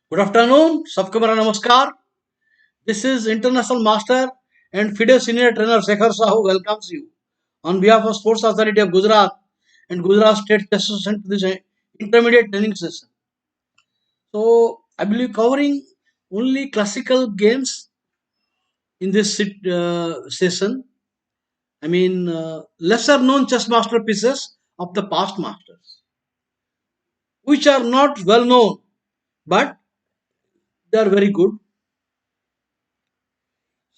Good afternoon, सबको मेरा नमस्कार. This is International Master and FIDE Senior Trainer Sekhar Sahu welcomes you on behalf of Sports Authority of Gujarat and Gujarat State Association to this intermediate training session. So I will be covering only classical games in this session. I mean lesser known chess masterpieces of the past masters, which are not well known, but they are very good.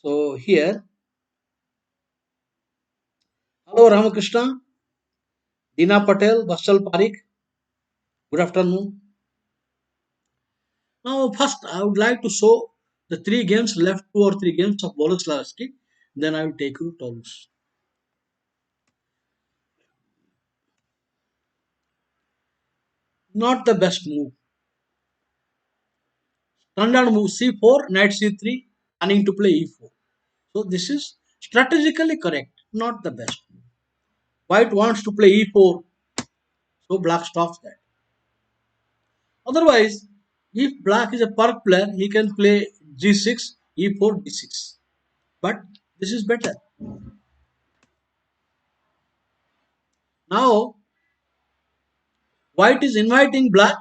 So here, hello Ramakrishna. Dina Patel, Vatsal Parikh, good afternoon. Now, first, I would like to show the three games left, two or three games of Boleslavski. Then I will take you to Toulouse. Not the best move. Standard move c4, knight c3, planning to play e4. So, this is strategically correct, not the best move. White wants to play e4, so black stops that. Otherwise, if black is a park player, he can play g6, e4, d6. But this is better. Now, white is inviting black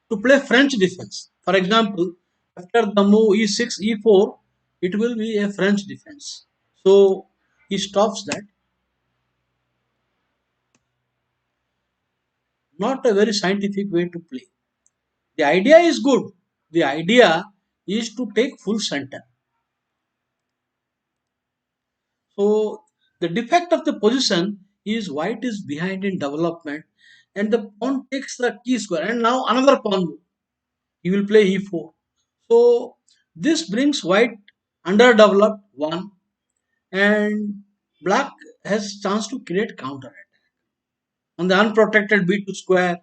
to play French defense. For example, after the move e6, e4, it will be a French defense. So he stops that. Not a very scientific way to play. The idea is good. The idea is to take full center. So the defect of the position is white is behind in development and the pawn takes the key square and now another pawn move. He will play e4. So this brings white underdeveloped one and black has chance to create counter attack on the unprotected b2 square.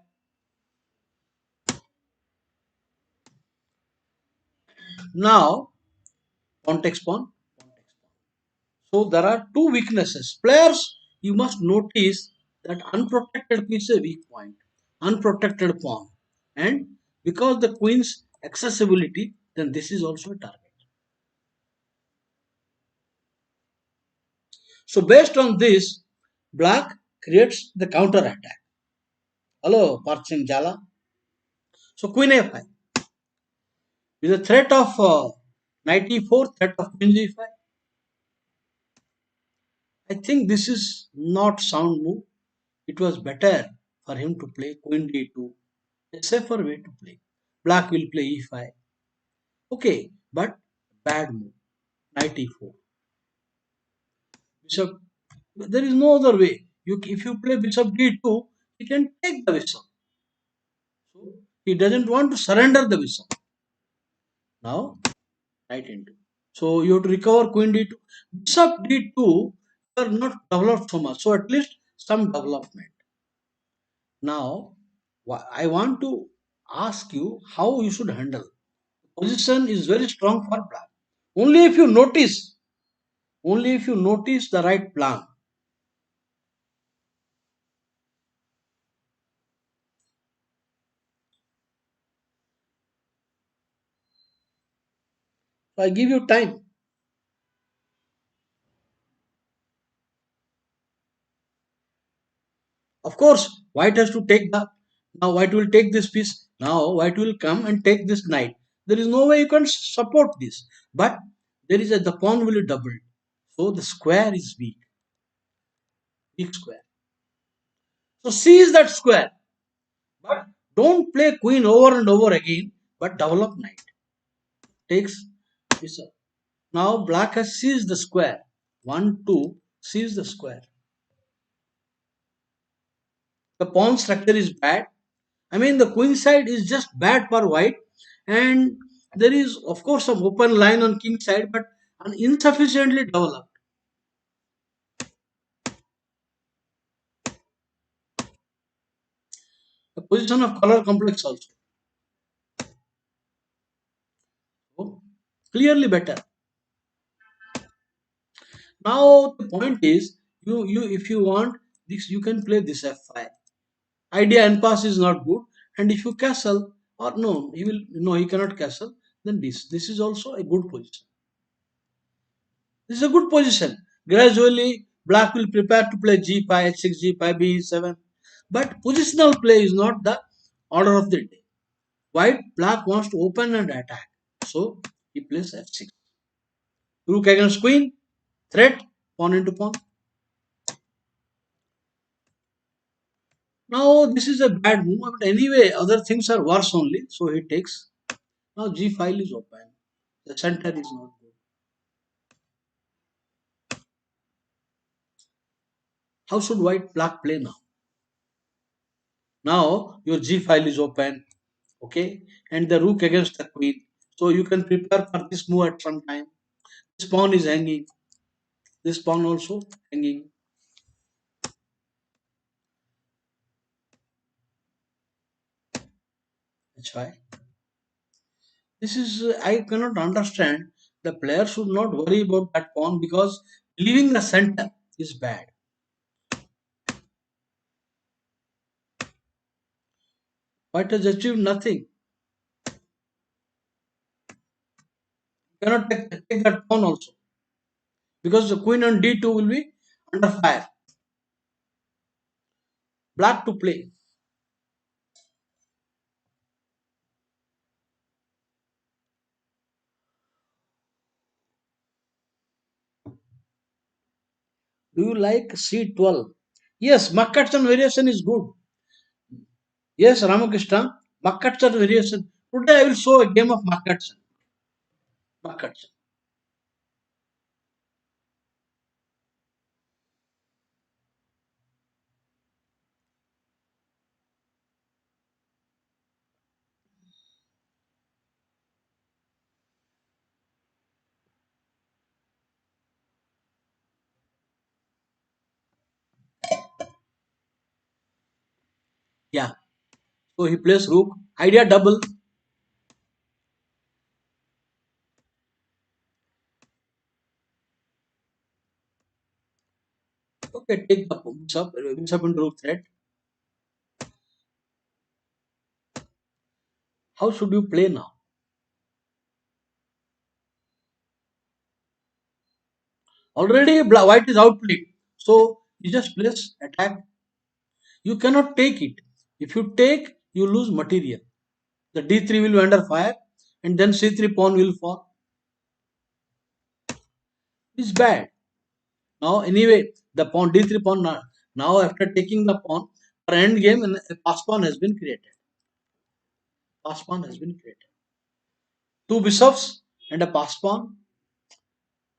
Now pawn takes pawn, pawn takes pawn. So there are two weaknesses. Players, you must notice that unprotected piece is a weak point, unprotected pawn, and because the queen's accessibility, then this is also a target. So based on this, black creates the counter attack. Hello, Parching Jala. So queen a5 with the threat of knight e4, threat of queen g5. I think this is not sound move. It was better for him to play queen d2, a safer way to play. Black will play e5. Okay, but bad move. Knight e4. Bishop. There is no other way. If you play bishop d2, he can take the bishop. So he doesn't want to surrender the bishop. Now, knight into. So you have to recover queen d2. Bishop d2 are not developed so much. So at least some development. Now, I want to ask you how you should handle. Position is very strong for black. Only if you notice, only if you notice the right plan. So I give you time. Of course, white has to take the. Now white will take this piece. Now white will come and take this knight. There is no way you can support this. But there is the pawn will be doubled. So the square is weak. Weak square. So seize that square. But don't play queen over and over again, but develop knight. Takes bishop. Now black has seized the square. 1, 2, seize the square. The pawn structure is bad. I mean the queen side is just bad for white and there is of course some open line on king side but insufficiently developed. The position of color complex also. So, clearly better. Now the point is you if you want this you can play this f5. Idea and pass is not good and if you castle Or no, he will no, he cannot castle. Then this is also a good position. This is a good position. Gradually, black will prepare to play g5, h6, g5, b7. But positional play is not the order of the day. Black wants to open and attack. So he plays f6. Rook against queen, threat, pawn into pawn. Now this is a bad move, but anyway, other things are worse only. So he takes. Now g file is open. The center is not good. How should black play now? Now your g file is open, okay, and the rook against the queen. So you can prepare for this move at some time. This pawn is hanging. This pawn also hanging. That's why. This is I cannot understand. The player should not worry about that pawn because leaving the center is bad. White has achieved nothing. Cannot take that pawn also because the queen on d2 will be under fire. Black to play. Do you like c12? Yes, Makatsan variation is good. Yes, Ramakrishna, Makatsan variation. Today I will show a game of Makatsan. Makatsan. Yeah. So he plays rook. Idea double. Okay, take the bishop into rook threat. How should you play now? Already white is outplayed. So you just place attack. You cannot take it. If you take, you lose material. The d3 will be under fire and then c3 pawn will fall. It's bad. Now anyway, the pawn d3 pawn now after taking the pawn, for end game a pass pawn has been created. Pass pawn has been created. Two bishops and a pass pawn,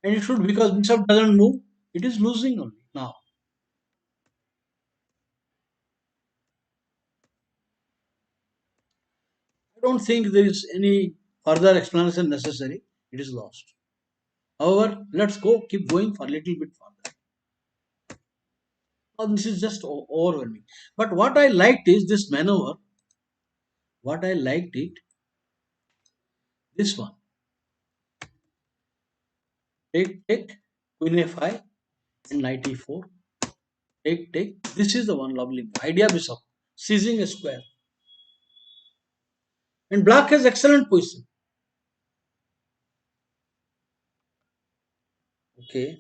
and it should because bishop doesn't move, it is losing only now. I don't think there is any further explanation necessary. It is lost. However, let's keep going for a little bit further. Now, this is just overwhelming. But what I liked is this maneuver. What I liked it, this one. Take, queen a5 and knight e4. Take. This is the one lovely move. Idea bishop, seizing a square. And black has excellent position. Okay.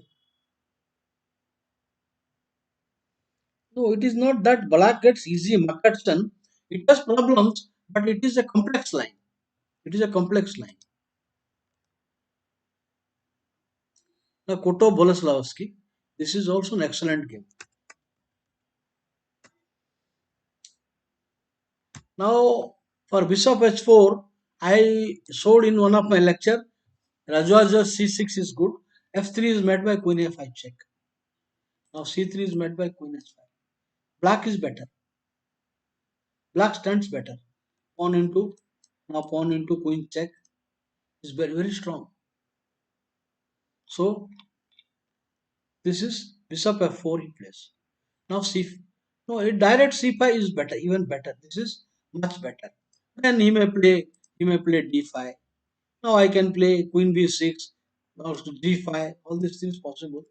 No, it is not that black gets easy Makatsan. It has problems, but it is a complex line. It is a complex line. Now, Koto Boleslavsky, this is also an excellent game. Now, for bishop h4, I showed in one of my lecture, Rajwaja c6 is good. f3 is met by queen a5 check. Now c3 is met by queen h5. Black is better. Black stands better. Pawn into queen check is very, very strong. So this is bishop f4 he plays. Now no, a direct c5 is better, even better. This is much better. Then he may play d5. Now I can play queen b6, or d5, all these things possible.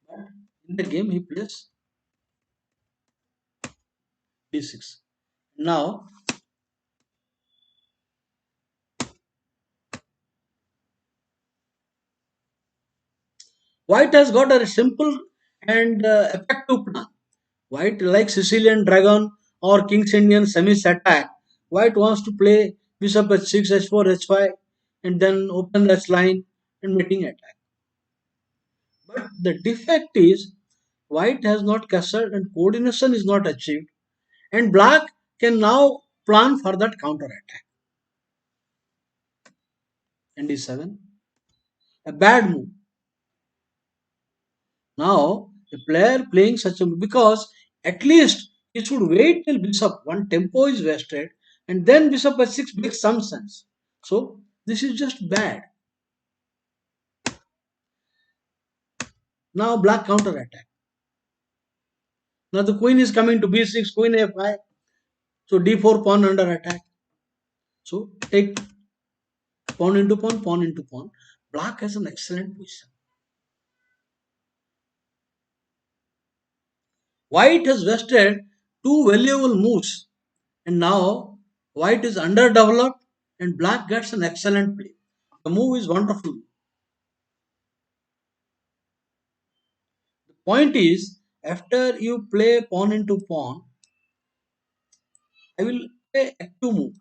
But in the game he plays d6. Now White has got a simple and effective plan. White, like Sicilian dragon or King's Indian semis attack, White wants to play bishop h6, h4, h5, and then open the line and meeting attack. But the defect is White has not castled and coordination is not achieved, and Black can now plan for that counter attack. And d7, a bad move. Now, a player playing such a because at least he should wait till bishop one tempo is wasted and then bishop h6 makes some sense. So this is just bad. Now black counter attack. Now the queen is coming to b6, queen a5. So d4 pawn under attack. So take pawn into pawn, pawn into pawn. Black has an excellent position. White has wasted two valuable moves and now white is underdeveloped and black gets an excellent play. The move is wonderful. The point is, after you play pawn into pawn, I will play f2 move.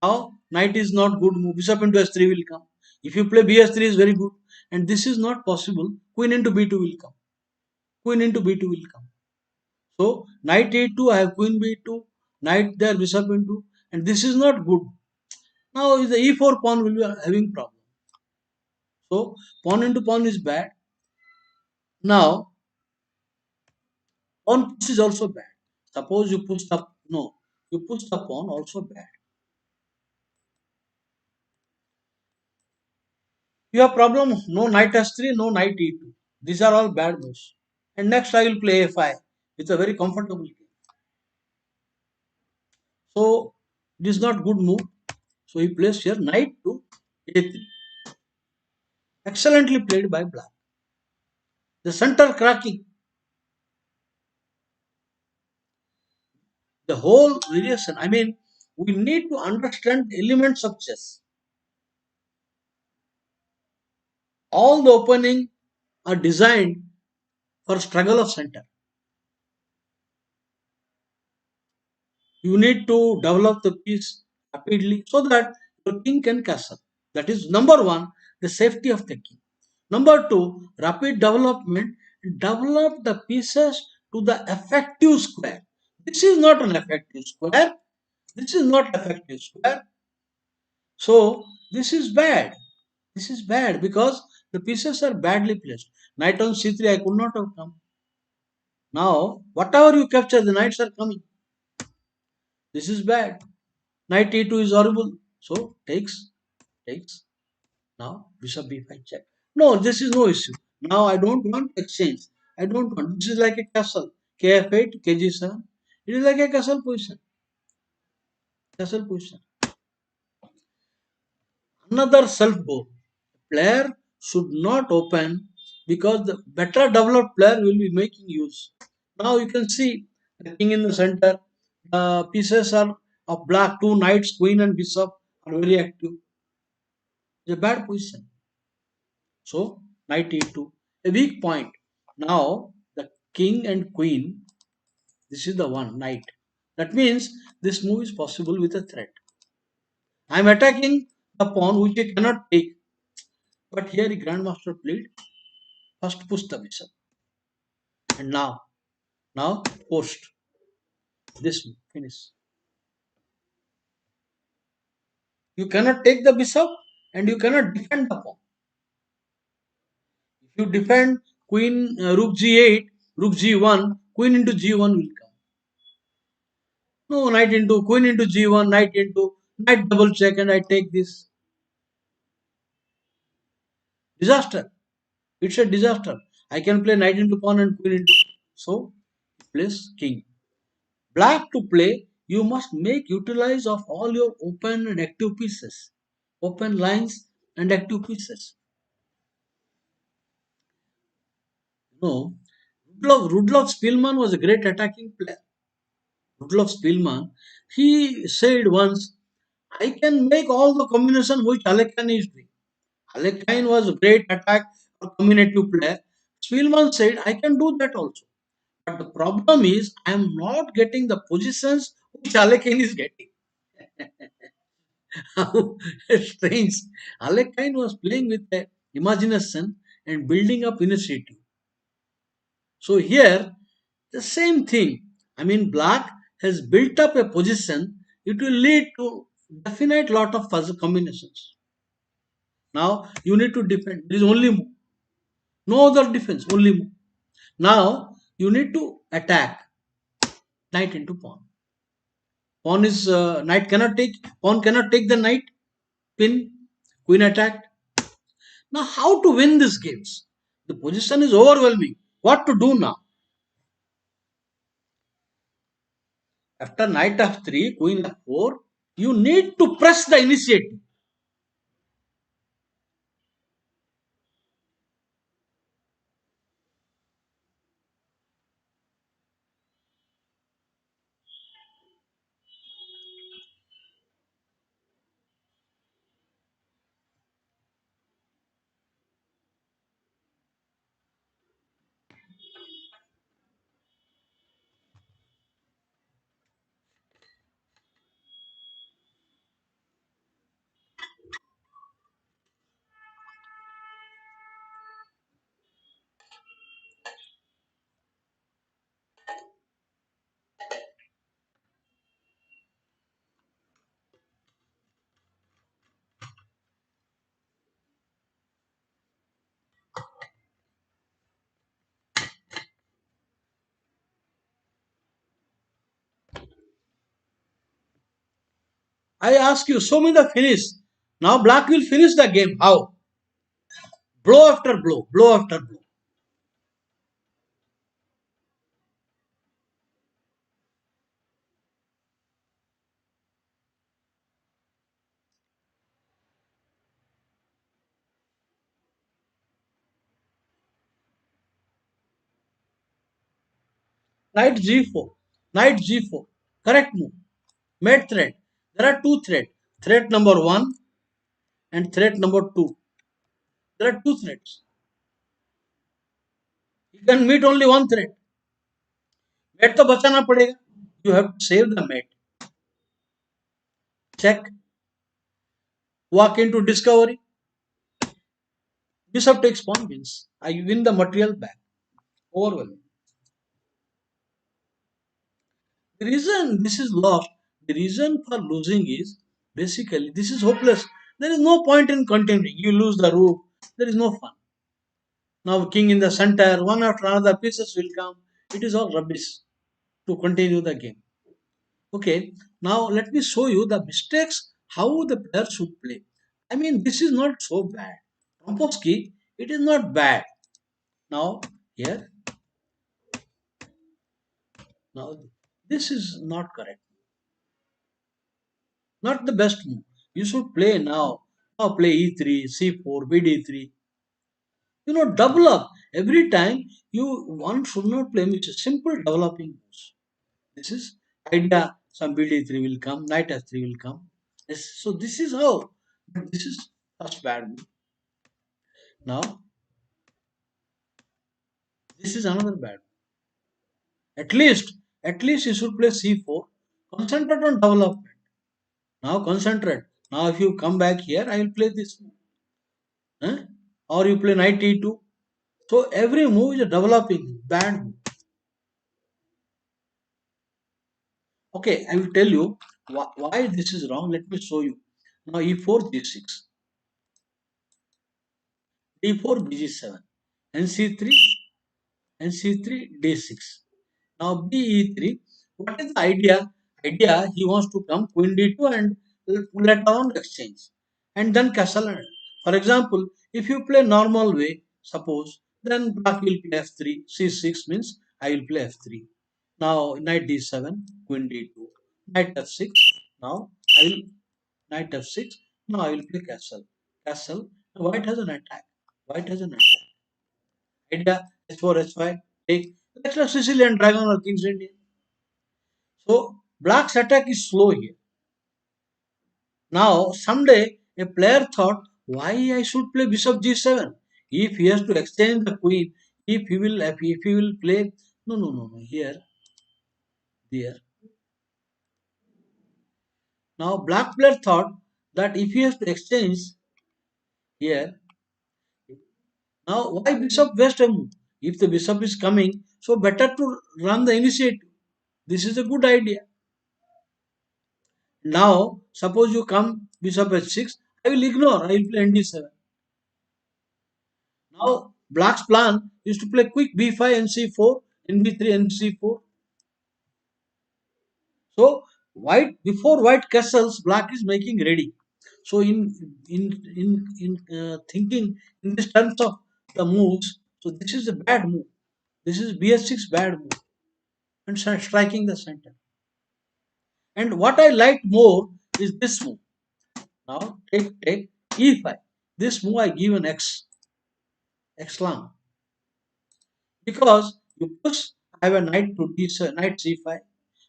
Now, knight is not good move. Bishop into s3 will come. If you play bs3 is very good. And this is not possible. Queen into b2 will come. Queen into b2 will come. So, knight a2, I have queen b2, knight there, bishop into, and this is not good. Now, the e4 pawn will be having problem. So, pawn into pawn is bad. Now, pawn push is also bad. Suppose you push the, no, you push the pawn also bad. You have problem, no knight s3, no knight e2. These are all bad moves. And next I will play a5. It's a very comfortable game. So it is not good move. So he plays here knight to a3. Excellently played by black. The center cracking. The whole variation. I mean, we need to understand elements of chess. All the opening are designed for struggle of center. You need to develop the piece rapidly so that your king can castle. That is number one, the safety of the king. Number two, rapid development. Develop the pieces to the effective square. This is not an effective square. This is not effective square. So this is bad. This is bad because the pieces are badly placed. Knight on c3 I could not have come. Now whatever you capture, the knights are coming. This is bad. Knight e2 is horrible. So takes. Now bishop b5 check. No, this is no issue. Now I don't want exchange. I don't want. This is like a castle. Kf8, kg7. It is like a castle position. Castle position. Another self goal. Player should not open because the better developed player will be making use. Now you can see the king in the center. The pieces are of black. Two knights, queen and bishop are very active. It's a bad position. So knight e2, a weak point. Now the king and queen, this is the one knight. That means this move is possible with a threat. I am attacking the pawn which I cannot take. But here the grandmaster played first push the bishop. And now post this move, finish. You cannot take the bishop and you cannot defend the pawn. If you defend queen rook g8, rook g1, queen into g1 will come. No, knight into queen into g1, knight into knight double check, and I take this. Disaster. It's a disaster. I can play knight into pawn and queen into. So, place king. Black to play, you must make utilize of all your open and active pieces. Open lines and active pieces. No, Rudolf Spielmann was a great attacking player. Rudolf Spielmann, he said once, I can make all the combination which Alekhine is doing. Alekhine was a great attack or combinative player, Spielman said, I can do that also. But the problem is, I am not getting the positions which Alekhine is getting. How strange. Alekhine was playing with the imagination and building up initiative. So here, the same thing. I mean, black has built up a position. It will lead to definite lot of puzzle combinations. Now you need to defend. There is only move. No other defense. Only move. Now you need to attack. Knight into pawn. Pawn is knight cannot take. Pawn cannot take the knight. Pin. Queen attacked. Now how to win these games? The position is overwhelming. What to do now? After knight f3, queen f4, you need to press the initiative. I ask you, show me the finish. Now black will finish the game. How? Blow after blow, blow after blow. Knight g4, knight g4. Correct move. Mate threat. There are two threats. Threat number one and threat number two. There are two threats. You can meet only one threat. Mate तो बचाना पड़ेगा. You have to save the mate. Check. Walk into discovery. Bishop takes pawn wins. I win the material back. Overwhelming. The reason this is lost, the reason for losing is basically this is hopeless. There is no point in continuing. You lose the rook. There is no fun. Now king in the center, one after another pieces will come. It is all rubbish to continue the game. Okay, now let me show you the mistakes how the player should play. I mean, this is not so bad. Trompowsky, it is not bad. Now here, now this is not correct. Not the best move. You should play now. Now play e3, c4, bd3. You know, double up. Every time one should not play which is simple developing moves. This is idea. Some bd3 will come, knight f3 will come. So this is how. But this is first bad move. Now this is another bad. At least, at least you should play c4. Concentrate on development. Now concentrate. Now if you come back here, I will play this move. Huh? Or you play knight e2. So every move is a developing bad move. Okay, I will tell you why this is wrong. Let me show you. Now e4 g6, d4 bg7, and c3 and c3 d6. Now be3. What is the idea? Idea he wants to come queen d2 and later on exchange, and then castle. For example, if you play normal way, suppose then black will play f3, c6 means I will play f3. Now knight d7, queen d2, knight f6. Now I will knight f6. Now I will play castle. Castle. White has an attack. White has an attack. Idea h4 h5. Take. Let's let Sicilian dragon or King's Indian. So black's attack is slow here. Now someday a player thought, why I should play bishop g7? If he has to exchange the queen, if he will play, no, here. Now black player thought that if he has to exchange here, now why bishop west a move? If the bishop is coming, so better to run the initiative. This is a good idea. Now suppose you come bishop h6, I will ignore. I will play nd7. Now black's plan is to play quick b5 and c4, nb3 and c4. So white before white castles, black is making ready. So in thinking in this terms of the moves, so this is a bad move. This is bh6 bad move and striking the center. And what I like more is this move. Now take e5. This move I give an x long, because you push. I have a knight to knight c5.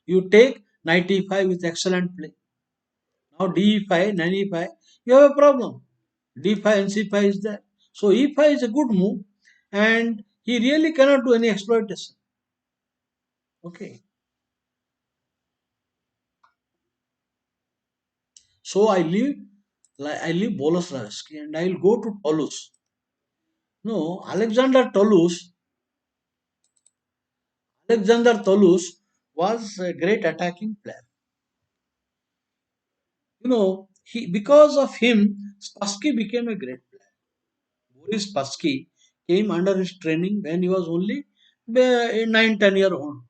You take knight e5 with excellent play. Now d5, knight e5, you have a problem. d5 and c5 is there. So e5 is a good move, and he really cannot do any exploitation. Okay. So I leave Boleslavsky and I will go to Toulouse. No, Alexander Toulouse was a great attacking player. He because of him, Spassky became a great player. Boris Spassky came under his training when he was only 9, 10 year old.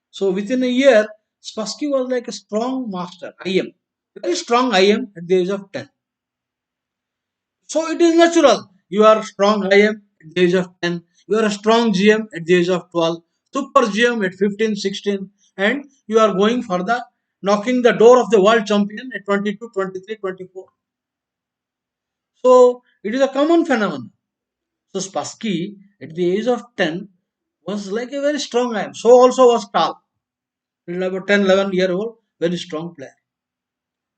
So within a year, Spassky was like a strong master, IM, very strong IM at the age of 10. So it is natural. You are strong IM at the age of 10. You are a strong GM at the age of 12. Super GM at 15, 16. And you are going for the knocking the door of the world champion at 22, 23, 24. So it is a common phenomenon. So Spassky at the age of 10 was like a very strong IM. So also was Tal. About 10, 11 year old, very strong player.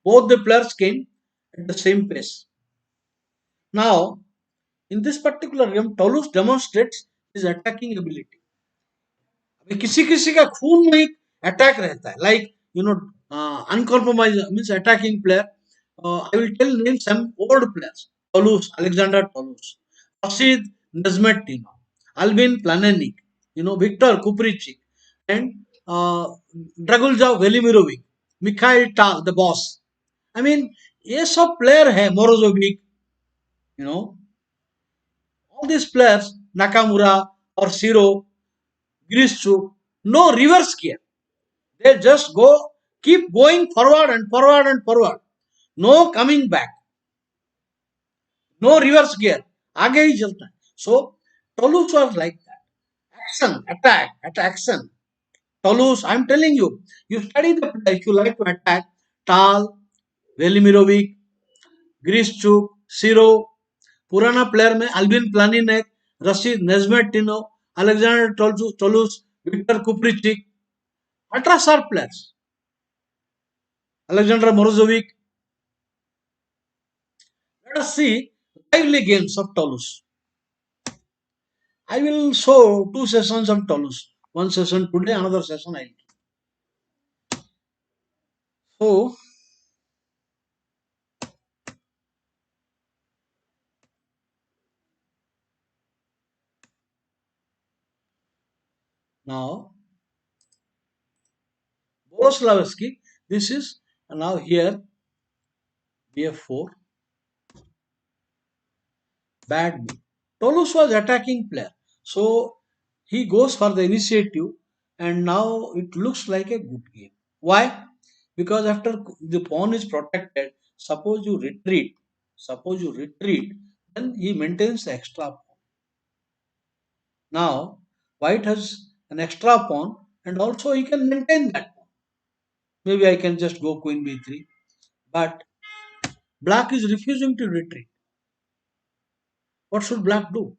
Both the players came at the same pace. Now, in this particular game, Toulouse demonstrates his attacking ability. अभी किसी किसी का खून में attack रहता है, like uncompromised means attacking player. I will tell name some old players: Toulouse, Alexander Toulouse, Rashid Nesmetino, Alvin Planenik, Victor Kuprichik, and Dragulja Velimirovic, Mikhail Tal, the boss. I mean, ये सब player है, Morozovic, you know, all these players, Nakamura or Shiro, Grishchuk, no reverse gear. They just keep going forward and forward and forward. No coming back. No reverse gear. आगे ही चलता है. So Toulouse was like that. Action, action. Toulouse, I'm telling you, you study the play if you like to attack. Tal, Velimirovic, Grishchuk, Shiro, पुराना player में Albin Planinec, Rashid Nezhmetdinov, Alexander Tolush, Viktor Kupreichik, ultra sharp players, Alexander Morozovic. Let us see lively games of Toulouse. I will show 2 sessions of Toulouse. One session today, another session I will. So now Boleslavsky, this is now here bf4, bad move. Toulouse was attacking player, so he goes for the initiative, and now it looks like a good game. Why? Because after the pawn is protected, suppose you retreat, then he maintains the extra pawn. Now white has an extra pawn, and also he can maintain that pawn. Maybe I can just go queen b3, but black is refusing to retreat. What should black do?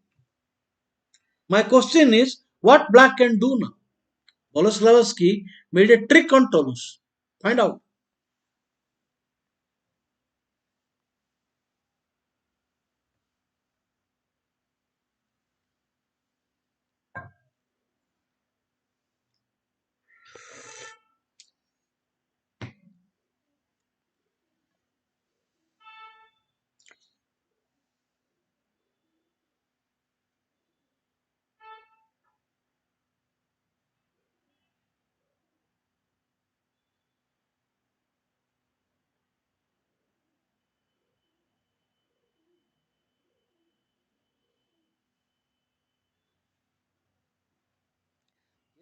My question is, what black can do now? Boleslavsky made a trick on Toulouse. Find out.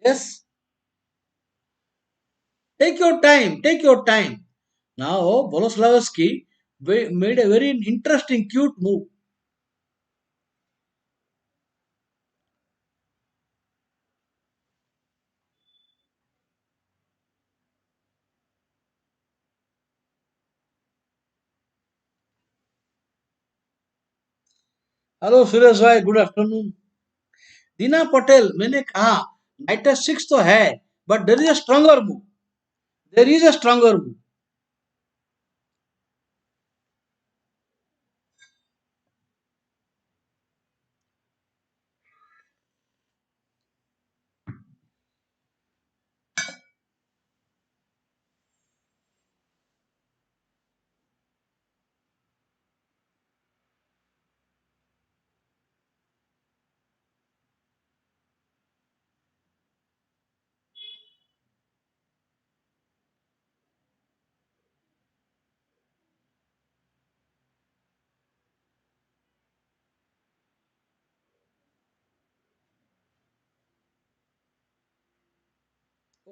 Yes, take your time, take your time. Now, Boleslavsky made a very interesting, cute move. Hello Suresh भाई, good afternoon. दीना पटेल, मैंने कहा night six तो है, but there is a stronger move. There is a stronger move.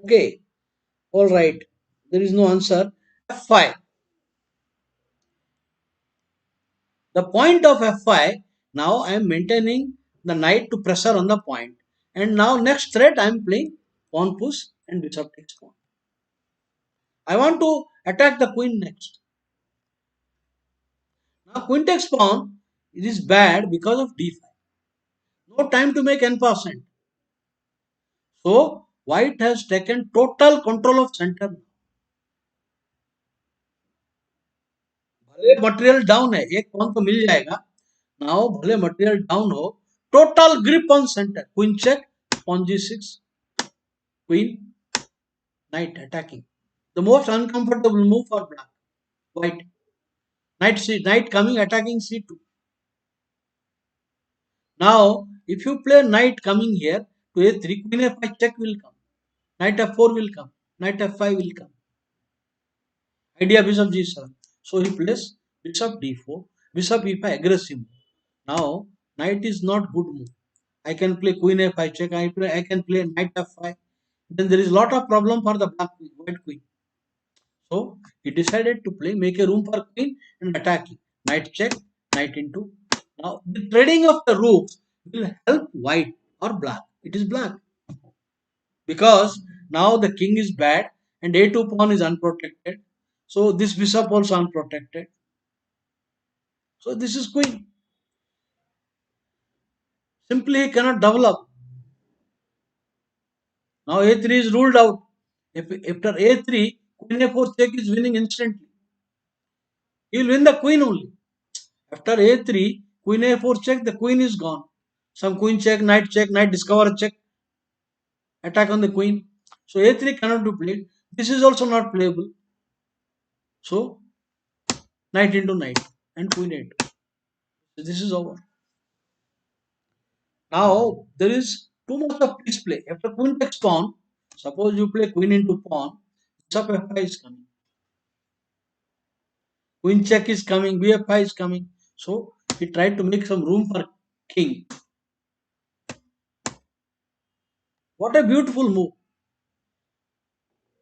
Okay, all right. There is no answer. F5. The point of F5. Now I am maintaining the knight to pressure on the point. And now next threat I am playing pawn push and bishop takes pawn. I want to attack the queen next. Now queen takes pawn. It is bad because of d5. No time to make n%. So white has taken total control of center. भले material down है, एक pawn तो मिल जाएगा. Now भले material down हो, total grip on centre. Queen check, pawn g6, queen, knight attacking. The most uncomfortable move for black. White. Knight coming attacking c2. Now, if you play knight coming here to a3, queen f5 check will come. Knight f4 will come. Knight f5 will come. Idea bishop g7. So he plays bishop d4, bishop e5 aggressive move. Now, knight is not good move. I can play queen f5 check. I can play knight f5. Then there is lot of problem for the black queen, white queen. So he decided to play, make a room for queen and attacking. Knight check, knight into. Now the trading of the rooks will help white or black. It is black because now the king is bad and a2 pawn is unprotected. So this bishop also unprotected. So this is queen. Simply he cannot develop. Now a3 is ruled out. If after a3, queen a4 check is winning instantly. He will win the queen only. After a3, queen a4 check, the queen is gone. Some queen check, knight discover check, attack on the queen. So a3 cannot be played. This is also not playable. So knight into knight and queen a2. So this is over. Now there is too much of piece play. After queen takes pawn, suppose you play queen into pawn, bishop f5 is coming. Queen check is coming, bf5 is coming. So he tried to make some room for king. What a beautiful move.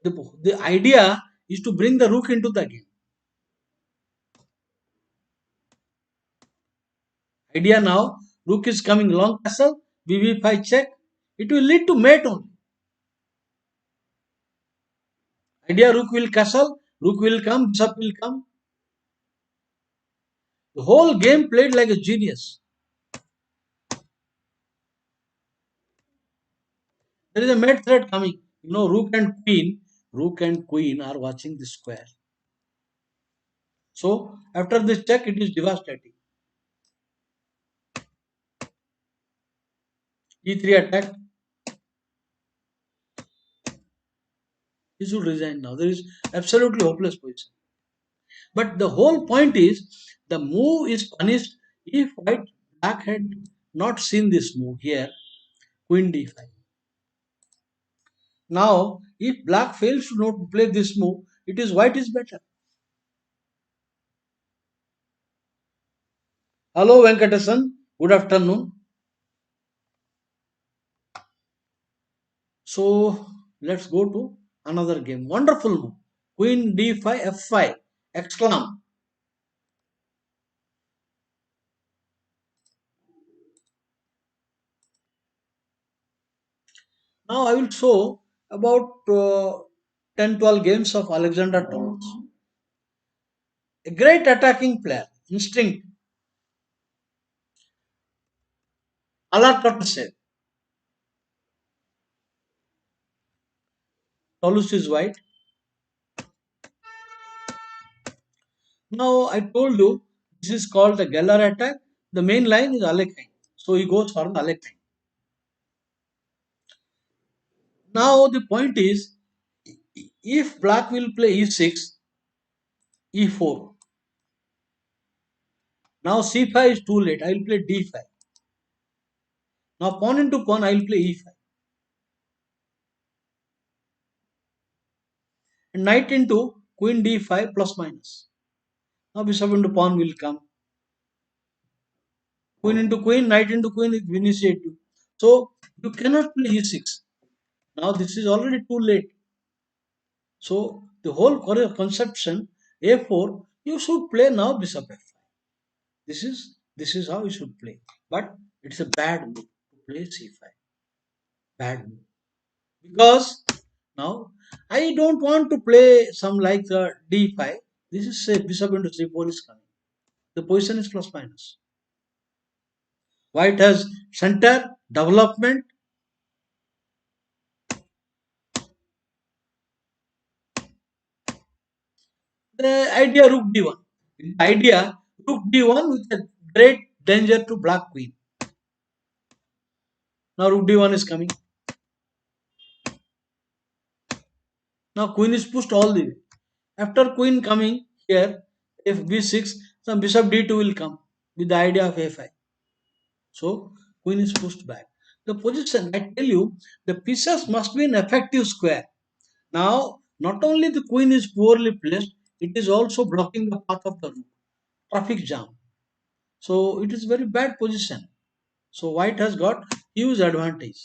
The idea is to bring the rook into the game. Idea now, rook is coming long castle, bb5 check. It will lead to mate only. Idea rook will castle, rook will come, bishop will come. The whole game played like a genius. There is a mate threat coming. You know, rook and queen are watching the square. So after this check, it is devastating. e3 attack. He should resign now. There is absolutely hopeless position. But the whole point is the move is punished if black had not seen this move here, queen d5. Now, if black fails to not play this move, it is white is better. Hello Venkatesan, good afternoon. So let's go to another game. Wonderful move. Queen d5 f5 exclam. Now I will show about 10-12 games of Alexander Thomas. A great attacking player, instinct, alert not to save. Toulouse is white. Now I told you this is called the Geller attack. The main line is Alekhine. So he goes for the Alekhine. Now the point is, if black will play e6, e4. Now c5 is too late. I will play d5. Now pawn into pawn, I will play e5. And knight into queen d5 plus minus. Now bishop into pawn will come. Queen into queen, knight into queen is initiative. So you cannot play e6. Now this is already too late. So the whole conception a4, you should play now bishop f5. This is how you should play. But it's a bad move to play c5. Bad move. Because now I don't want to play some like the d5. This is say bishop into c4 is coming. The position is plus minus. White has center, development. The idea rook d1. The idea rook d1 with a great danger to black queen. Now rook d1 is coming. Now queen is pushed all the way. After queen coming here, if b6, some bishop d2 will come with the idea of a5. So queen is pushed back. The position, I tell you, the pieces must be in effective square. Now, not only the queen is poorly placed, it is also blocking the path of the rook. Traffic jam. So it is very bad position. So white has got huge advantage.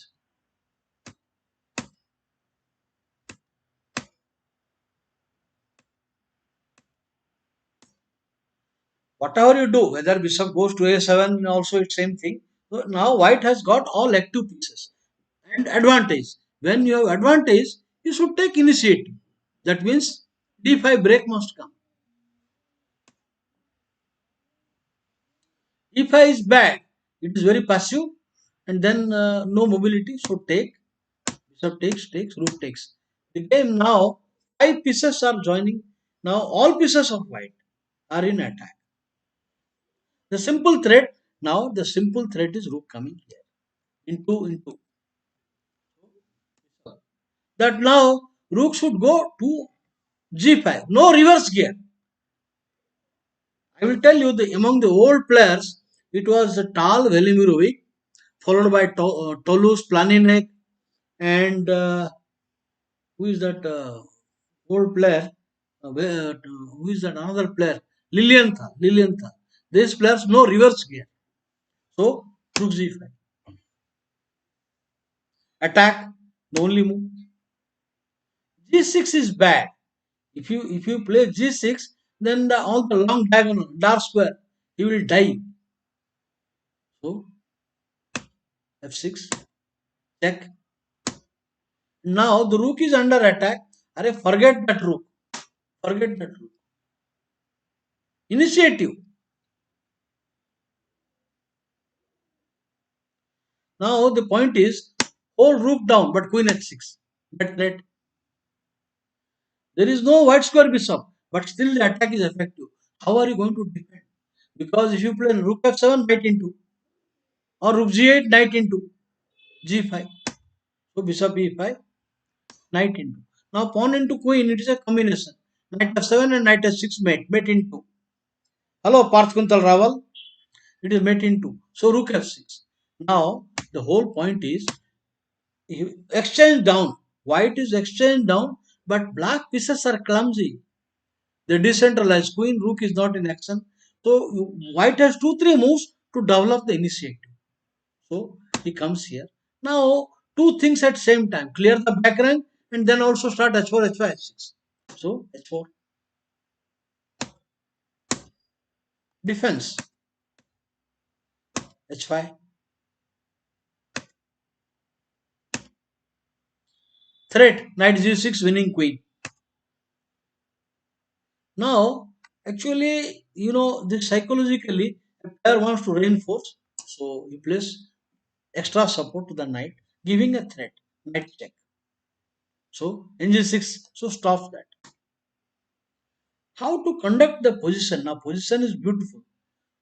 Whatever you do, whether bishop goes to a7, also it's same thing. So now white has got all active pieces and advantage. When you have advantage, you should take initiative. That means d5 break must come. e5 is bad. It is very passive and then no mobility. So take, bishop takes, rook takes. The game now, 5 pieces are joining. Now all pieces of white are in attack. The simple threat, now the simple threat is rook coming here. Into. That now rook should go to g5. No reverse gear. I will tell you among the old players, it was Tal Velimirovic, followed by Toulouse Planinek, and who is that old player? Who is that another player? Lilienthal. These players no reverse gear. So rook g5. Attack, the only move. G6 is bad. If you play G6, then all the long diagonal, dark square, he will die. So F6, check. Now the rook is under attack. Array, forget that rook. Forget that rook. Initiative. Now the point is, hold rook down, but queen h6. That threat. There is no white square bishop, but still the attack is effective. How are you going to defend? Because if you play rook f7, knight into, or rook g8, knight into g5. So bishop e5, knight into. Now pawn into queen, it is a combination. Knight f7 and knight h6 mate into. Hello, Parth Kuntal Raval. It is mate into. So rook f6. Now the whole point is exchange down. White is exchange down, but black pieces are clumsy. They decentralized. Queen, rook is not in action. So white has 2-3 moves to develop the initiative. So he comes here. Now two things at same time. Clear the back rank and then also start h4, h5, h6. So h4, defense, h5, threat, knight g6, winning queen. Now, actually, this psychologically, a player wants to reinforce, so he plays extra support to the knight, giving a threat, knight check. So, ng6, so stops that. How to conduct the position? Now, position is beautiful.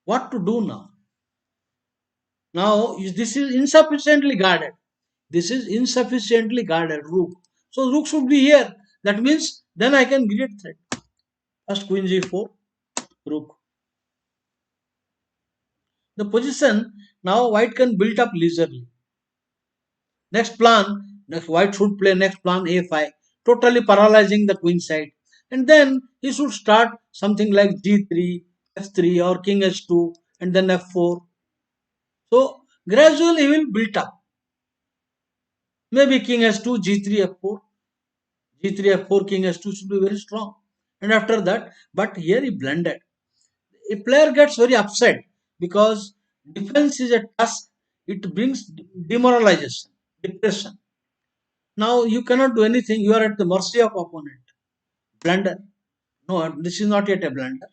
What to do now? Now, this is insufficiently guarded. This is insufficiently guarded, rook. So, rook should be here. That means then I can create threat. First, queen g4, rook. The position, now white can build up leisurely. Next white should play next plan a5, totally paralyzing the queen side. And then he should start something like g3, f3 or king h2 and then f4. So gradually he will build up. Maybe king h2, g3, f4, g3, f4, king h2 should be very strong. And after that, but here he blended. A player gets very upset because defense is a task. It brings demoralization, depression. Now you cannot do anything. You are at the mercy of opponent. Blunder. No, this is not yet a blunder.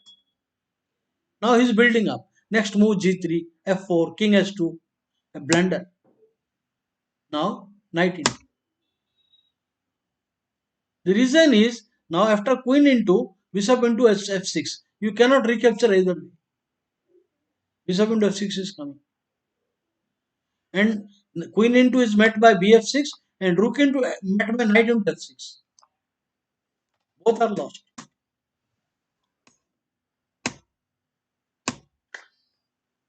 Now he is building up. Next move g3, f4, king h2, a blunder. Now knight into. The reason is now after queen into bishop into f6, you cannot recapture either way. Bishop into f6 is coming, and queen into is met by bf6, and rook into met by knight into f6. Both are lost.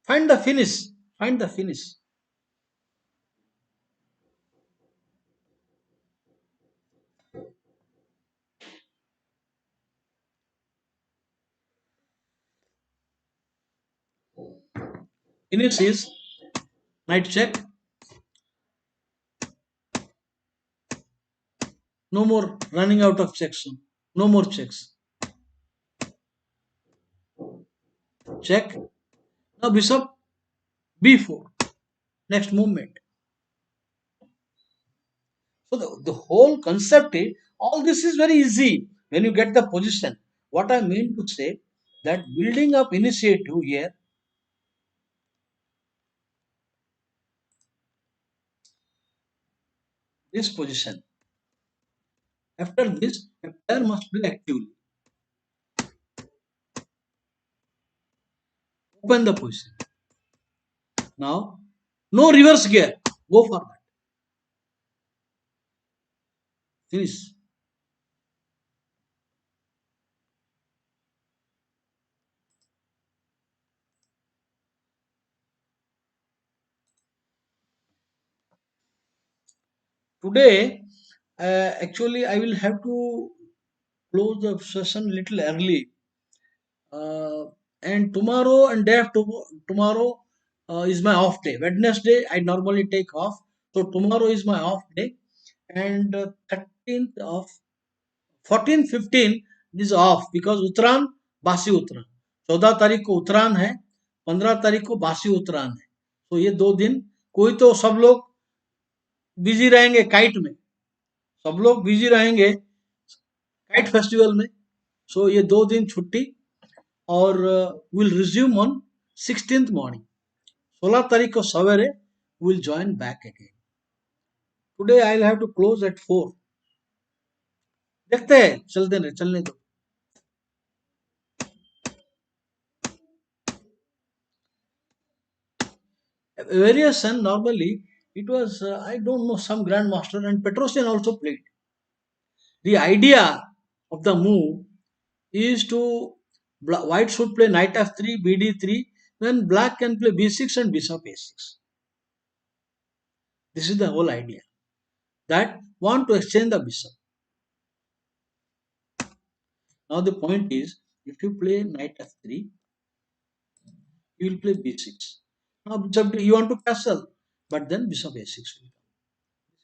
Find the finish. Find the finish. Finish is knight check. No more running out of checks. No more checks. Check. Now bishop b4. Next movement. So the whole concept is, all this is very easy when you get the position. What I mean to say, that building up initiative here, this position. After this, a player must play actively. Open the position. Now, no reverse gear. Go for that. Finish. Today, actually, I will have to close the session little early. Uh, and tomorrow and day after tomorrow is my off day. Wednesday, I normally take off. So tomorrow is my off day. And 13th of 14, 15 is off because Uttaran, बासी उतरान 14 तारीख को उतरान है, 15 तारीख को बासी उतरान है. तो ये 2 दिन कोई तो सब लोग बिजी रहेंगे काइट में, सब लोग बिजी रहेंगे काइट फेस्टिवल में. सो ये 2 दिन छुट्टी और will resume on 16th morning. 16 तारीख को सवेरे will join back again. Today I will have to close at 4. देखते हैं, चलने दो. Variation normally it was I don't know, some grandmaster and Petrosian also played. The idea of the move is to white should play knight f3, bd3, then black can play b6 and bishop a6. This is the whole idea, that want to exchange the bishop. Now the point is, if you play knight f3, you will play b6. Now bishop, you want to castle, but then bishop a6 will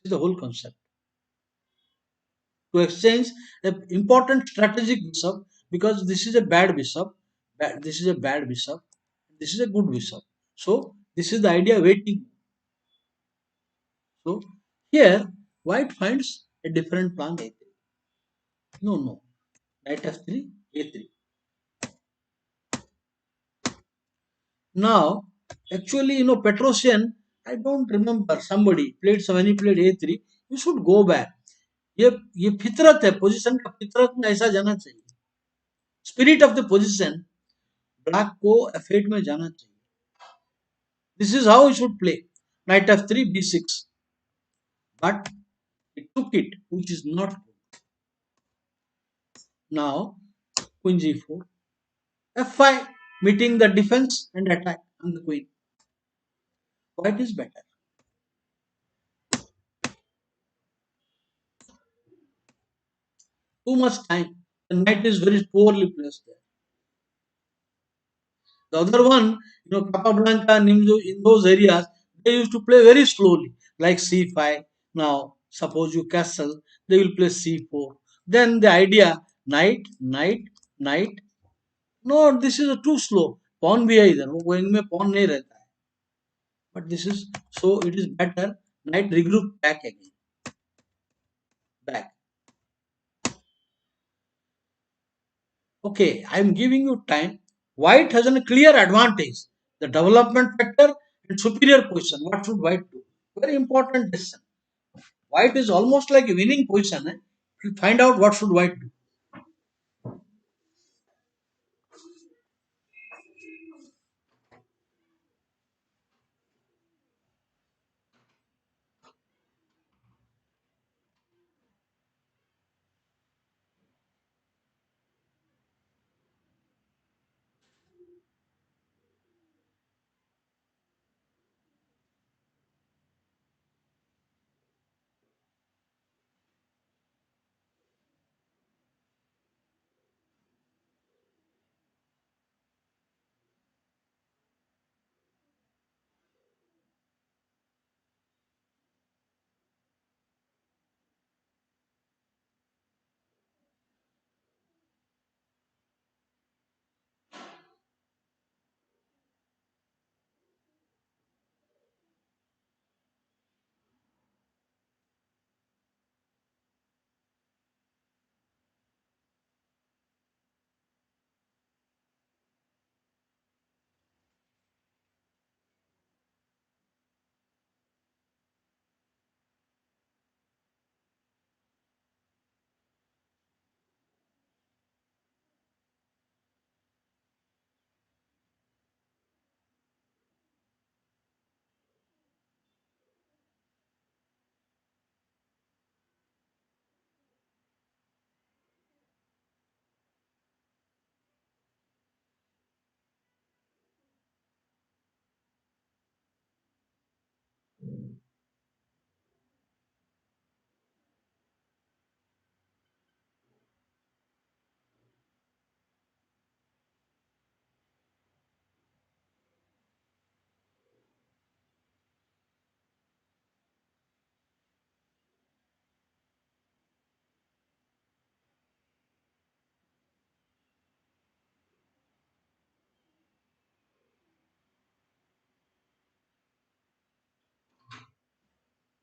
come. is the whole concept. To exchange an important strategic bishop, because this is a bad bishop, this is a bad bishop, this is a good bishop. So this is the idea waiting. So here white finds a different plan a3. No, no. Knight f3, a3. Now, actually, Petrosian, I don't remember somebody played so many played a3. You should go back. ये फितरत है, position का फितरत में ऐसा जाना चाहिए. Spirit of the position black को f8 में जाना चाहिए. This is how you should play. Knight f3, b6. But it took it, which is not good. Now, queen g4. f5, meeting the defense and attack on the queen. White is better. Too much time. The knight is very poorly placed there. The other one, Capablanca, Nimzo, in those areas, they used to play very slowly, like c5. Now, suppose you castle, they will play c4. Then the idea, knight, knight, knight. No, this is too slow. Pawn भी है इधर, वो going में pawn नहीं रहता है. But this is, so it is better. Knight regroup back again. Back. Okay, I am giving you time. White has a clear advantage. The development factor and superior position. What should white do? Very important decision. White is almost like a winning position. Find out what should white do.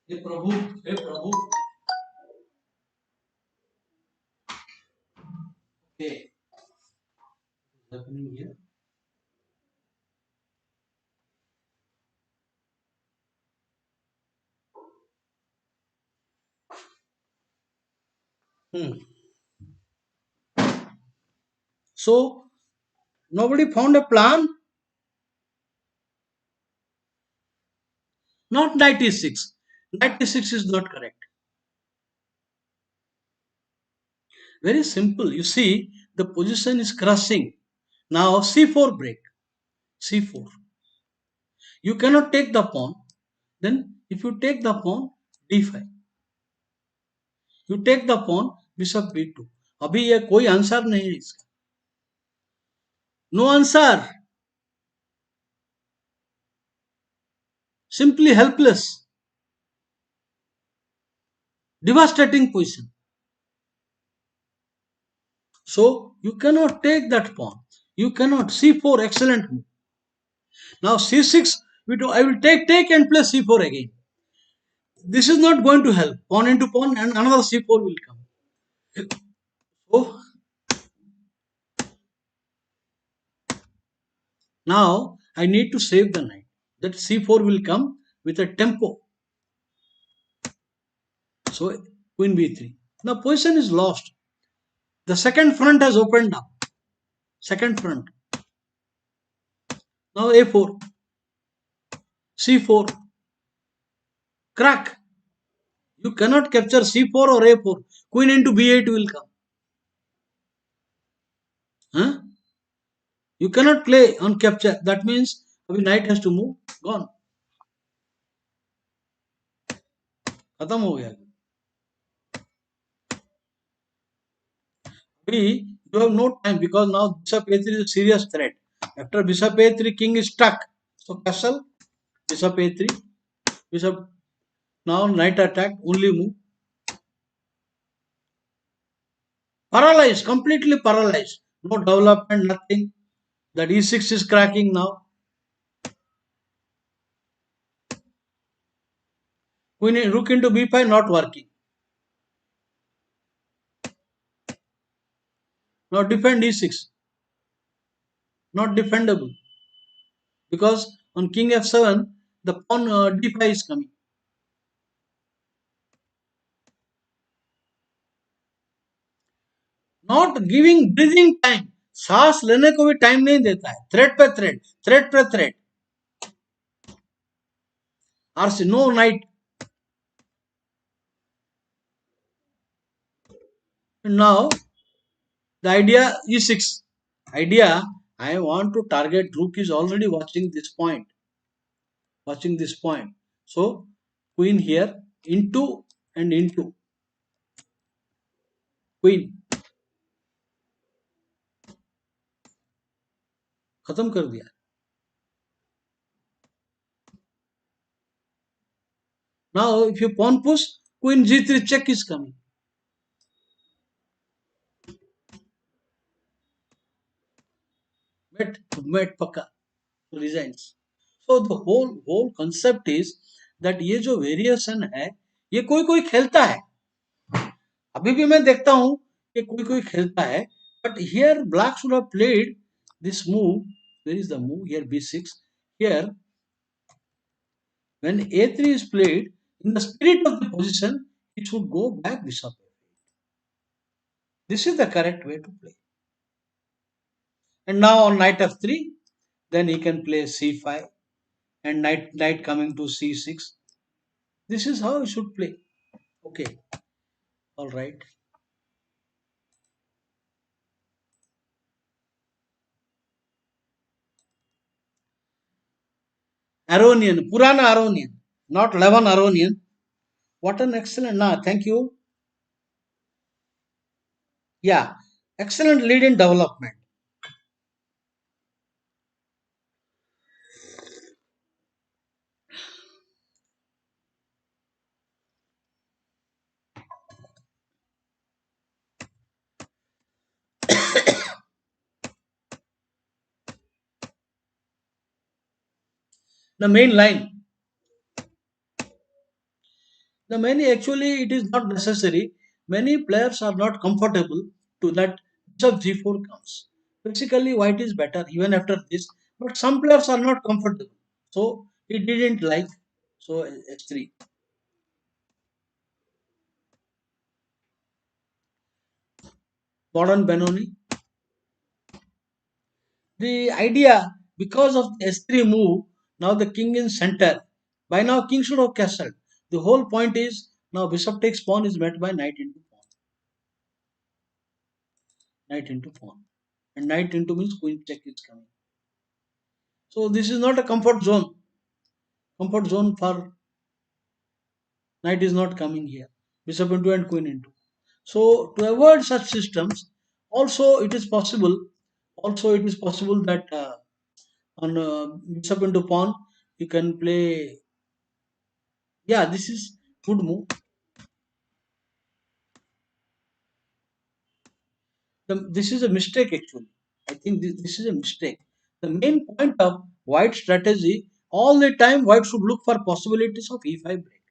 Hey Prabhu, hey Prabhu. Okay, what's happening here? Hmm. So nobody found a plan. Not knight e6. Knight e6 is not correct. Very simple. You see, the position is crushing. Now c4 break. c4. You cannot take the pawn. Then if you take the pawn, d5. You take the pawn, bishop b2. अभी ये कोई answer नहीं है इसका. No answer. Simply helpless. devastating position. So you cannot take that pawn. You cannot. C4, excellent move. Now C6, I will take and play C4 again. This is not going to help. Pawn into pawn and another C4 will come. So now I need to save the knight. That C4 will come with a tempo. So queen B3. Now position is lost. The second front has opened up. Second front. Now A4. C4. Crack. You cannot capture C4 or A4. Queen into B8 will come. Huh? You cannot play on capture. That means the knight has to move. Gone. खत्म हो गया. You have no time because now bishop a3 is a serious threat. After bishop a3, king is stuck. So castle, bishop a3, bishop. Now knight attack, only move. Paralyzed, completely paralyzed. No development, nothing. That e6 is cracking now. Queen rook into b5 not working. Now defend e6. Not defendable. Because on king f7, the pawn d5 is coming. Not giving breathing time. सांस लेने को भी time नहीं देता है. Thread पे thread, thread पे thread. RC, no knight. Now the idea e6. Idea, I want to target rook is already watching this point. Watching this point. So queen here into and into. Queen. खत्म कर दिया. Now if you pawn push, queen g3 check is coming. Met पक्का. So resigns. So the whole concept is that ये जो variation है ये कोई कोई खेलता है. अभी भी मैं देखता हूं कि कोई कोई खेलता है. But here black should have played this move. Where is the move? Here b6. Here when a3 is played, in the spirit of the position, it should go back bishop. This is the correct way to play. And now on knight f3, then he can play c5 and knight coming to c6. This is how he should play. Okay, all right. Aronian, Purana Aronian, not Levan Aronian. What an excellent, thank you. Yeah, excellent lead in development. The main line. The many actually it is not necessary. Many players are not comfortable to that bishop g4 comes. Basically, white is better even after this, but some players are not comfortable. So he didn't like. So h3. Modern Benoni. The idea because of the s3 move, now the king in center. By now, king should have castled. The whole point is now bishop takes pawn is met by knight into pawn. Knight into pawn. And knight into means queen check is coming. So this is not a comfort zone. Comfort zone for knight is not coming here. Bishop into and queen into. So to avoid such systems, also it is possible. Also it is possible that on bishop into pawn you can play. Yeah, this is good move. This is a mistake actually. I think this is a mistake. The main point of white strategy, all the time white should look for possibilities of e5 break.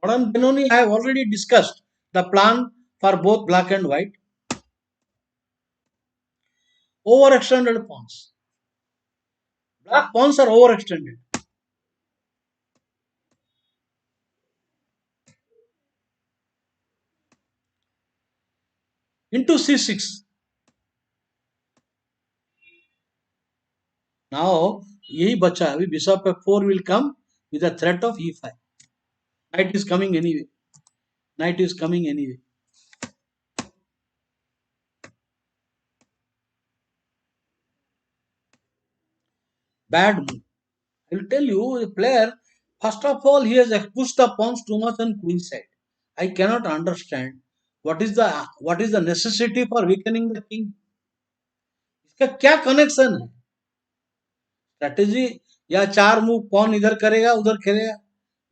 Modern Benoni, I have already discussed the plan for both black and white. Overextended pawns. Black pawns are overextended. Into c6. Now, यही बचा अभी bishop f4 will come with a threat of e5. Knight is coming anyway. Knight is coming anyway. Bad move. I will tell you, the player, first of all, he has pushed the pawns too much on queen side. I cannot understand what is the necessity for weakening the king. इसका क्या connection है? Strategy या चार move कौन इधर करेगा उधर खेलेगा?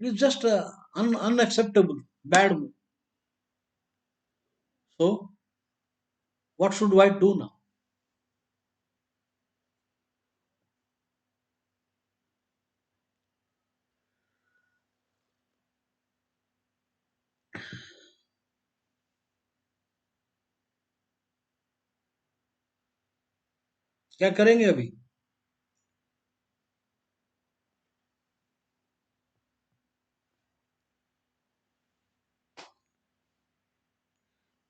It is just unacceptable, bad move. So what should white do now? क्या करेंगे अभी?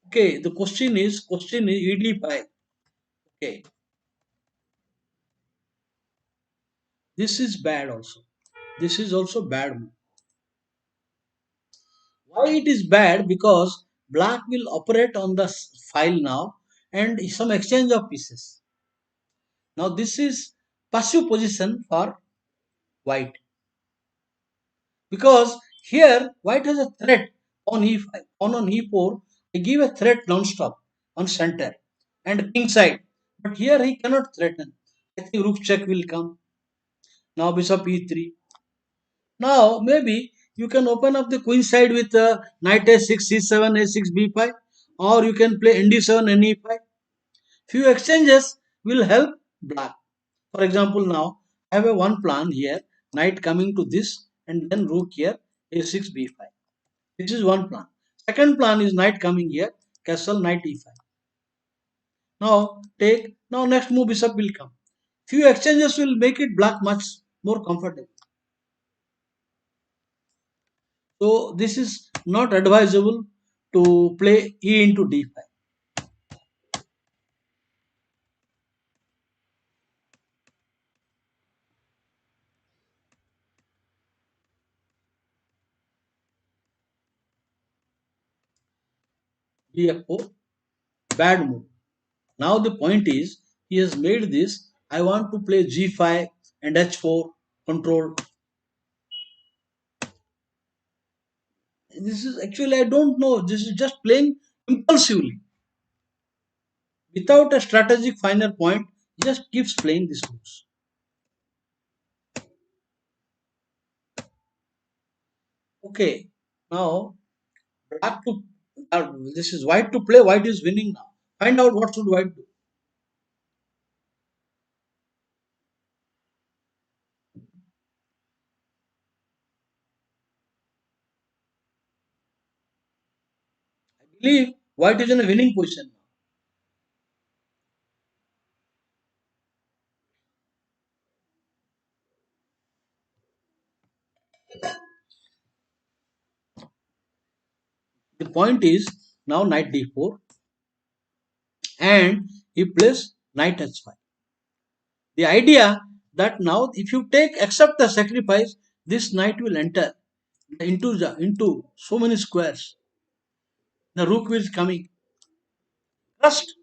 Okay, the question is ed5. Okay, this is bad also. This is also bad move. Why it is bad? Because black will operate on the file now and some exchange of pieces. Now this is passive position for white because here white has a threat on e5, on e4. I give a threat non-stop on center and king side, but here he cannot threaten. I think rook check will come. Now bishop e3. Now maybe you can open up the queen side with knight a6, c7, a6, b5, or you can play nd7 and e5. Few exchanges will help black. For example, now I have a one plan here, knight coming to this and then rook here, a6, b5. This is one plan. Second plan is knight coming here, castle, knight e5. Now take, now next move bishop will come. Few exchanges will make it black much more comfortable. So this is not advisable to play e into d5. bf4, bad move. Now the point is he has made this. I want to play g5 and h4 control. This is actually, I don't know. This is just playing impulsively without a strategic finer point. He just keeps playing these moves. Okay, now black to this is white to play. White is winning now. Find out what should white do. I believe white is in a winning position now. The point is now knight d4 and he plays knight h5. The idea that now if you take accept the sacrifice, this knight will enter into so many squares. The rook is coming. Trust,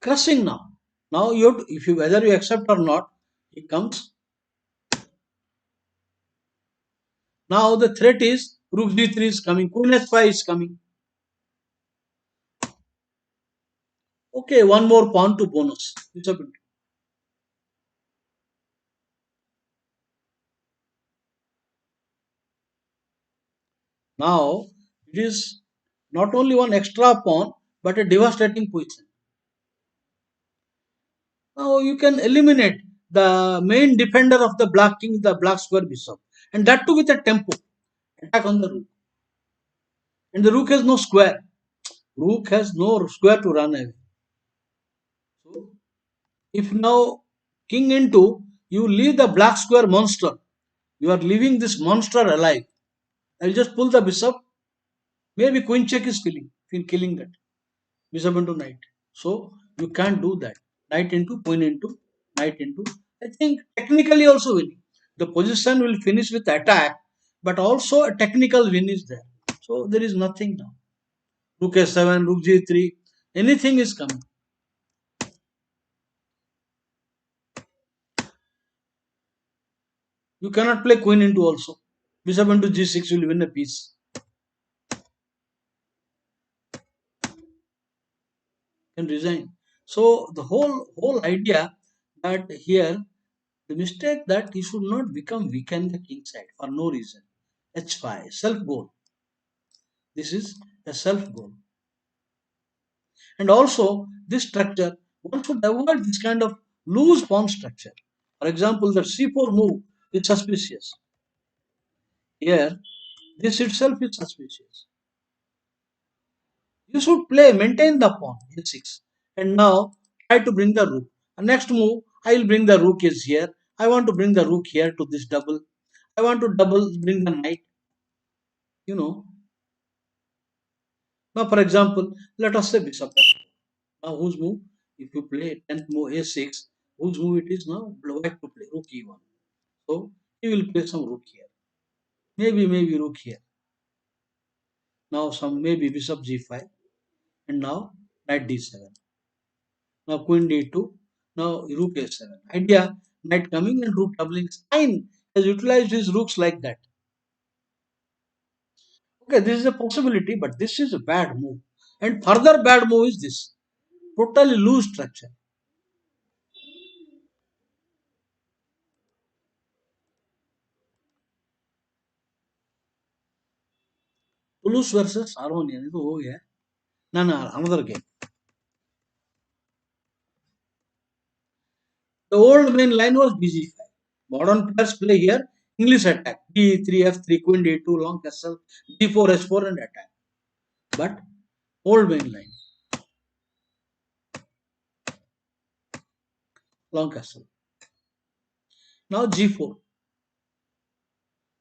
crushing now. Now you have to, if you whether you accept or not, it comes. Now the threat is rook d3 is coming, queen h5 is coming. Okay, one more pawn to bonus. Now it is not only one extra pawn but a devastating position. Now you can eliminate the main defender of the black king, the black square bishop, and that too with a tempo attack on the rook. And the rook has no square. Rook has no square to run away. So if now king into, you leave the black square monster. You are leaving this monster alive. I'll just pull the bishop. Maybe queen check is killing that bishop into knight. So you can't do that. Knight into, queen into, knight into. I think technically also winning. The position will finish with attack, but also a technical win is there. So there is nothing now. Rook a7, rook g3, anything is coming. You cannot play queen into also. Bishop into g6 will win a piece. Can resign. So the whole idea that here the mistake that he should not become weaken the king side for no reason. H5 self goal. This is a self goal. And also this structure one should avoid this kind of loose pawn structure. For example, the c4 move is suspicious. Here this itself is suspicious. You should maintain the pawn h6, and now try to bring the rook. And next move, I will bring the rook is here. I want to bring the rook here to this double. I want to bring the knight. You know. Now, for example, let us say bishop. Now, whose move? If you play 10th move a6, whose move it is now? White to play rook e1. So he will play some rook here. Maybe rook here. Now some maybe bishop g5, and now knight d7. Now queen d2. Now rook a7. Idea, knight coming and rook doubling. Stein has utilized his rooks like that. Okay, this is a possibility, but this is a bad move. And further bad move is this. Totally loose structure. Toulouse versus Aronian. ये तो हो गया. No, another game. The old main line was bg5. Modern players play here. English attack. b3, f3, queen d2, long castle, d4, h4 and attack. But old main line. Long castle. Now g4.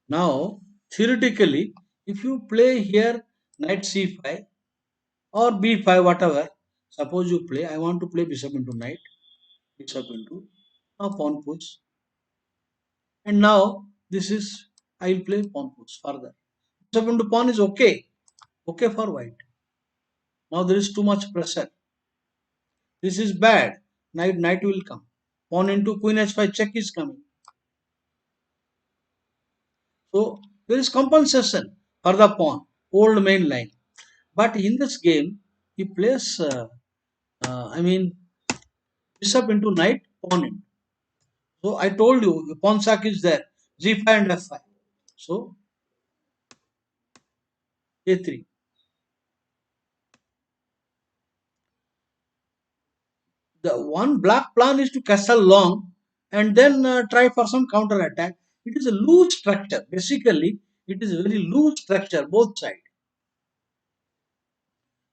Now, theoretically, if you play here knight c5 or b5, whatever, suppose you play, I want to play bishop into knight, bishop into, now pawn push, and now this is, I will play pawn push further. Bishop into pawn is okay, okay for white. Now there is too much pressure. This is bad. Knight will come. Pawn into queen h5 check is coming. So there is compensation for the pawn, old main line. But in this game, he plays, bishop into knight, pawn in. So I told you, the pawn sack is there, g5 and f5. So a3. The one black plan is to castle long and then try for some counter attack. It is a loose structure. Basically, it is a very loose structure, both sides.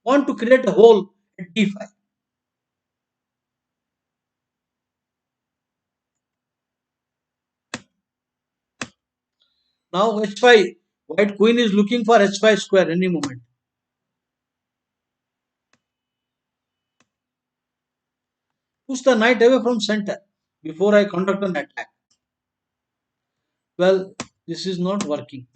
Want to create a hole at d5. Now h5, white queen is looking for h5 square any moment. Push the knight away from center before I conduct an attack. Well, this is not working.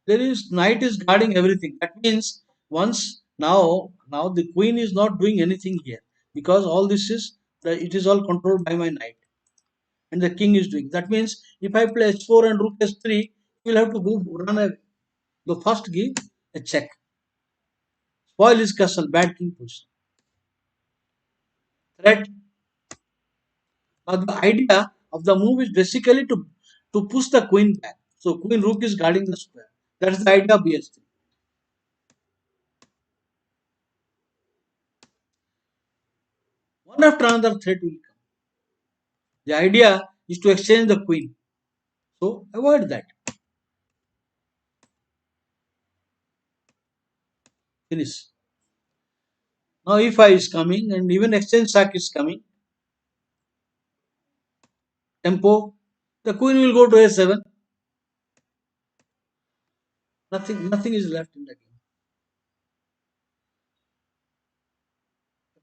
There is knight is guarding everything. That means once now the queen is not doing anything here because all this is it is all controlled by my knight and the king is doing. That means if I play h4 and rook h3, you will have to go run away. The first give a check. Spoil his castle, bad king position. Threat. Now the idea of the move is basically to to push the queen back. So queen rook is guarding the square. That's the idea of BS3. One after another threat will come. The idea is to exchange the queen. So avoid that. Finish. Now e5 is coming and even exchange sack is coming. Tempo. The queen will go to a7. Nothing is left in the game.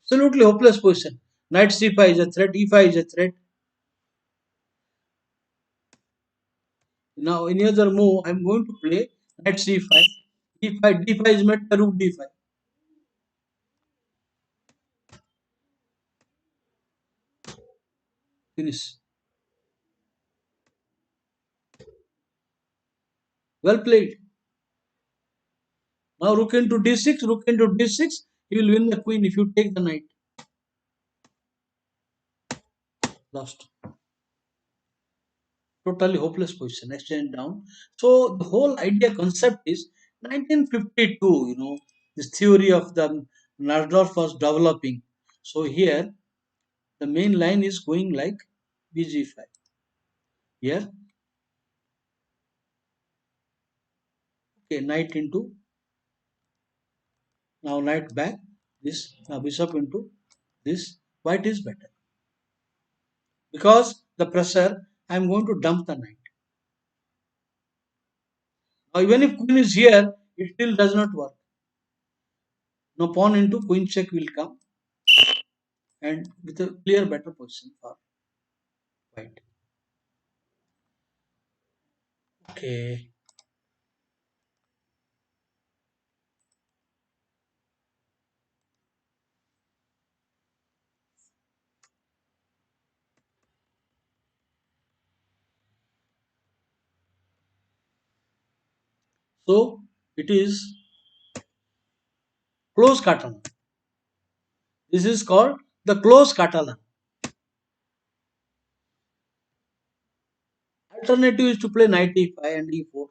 Absolutely hopeless position. Knight c5 is a threat. E5 is a threat. Now any other move I am going to play knight c5. d5 d5 is met by rook d5. Finish. Well played. Now rook into d6, rook into d6. He will win the queen if you take the knight. Lost. Totally hopeless position. Exchange down. So the whole idea concept is 1952. This theory of the Najdorf was developing. So here the main line is going like bg5. Here, okay, knight into, now knight back. This now bishop into this. White is better because the pressure. I am going to dump the knight. Now even if queen is here, it still does not work. Now pawn into queen check will come and with a clear better position for white. Okay. So it is close Catalan. This is called the close Catalan. Alternative is to play knight e5 and e4.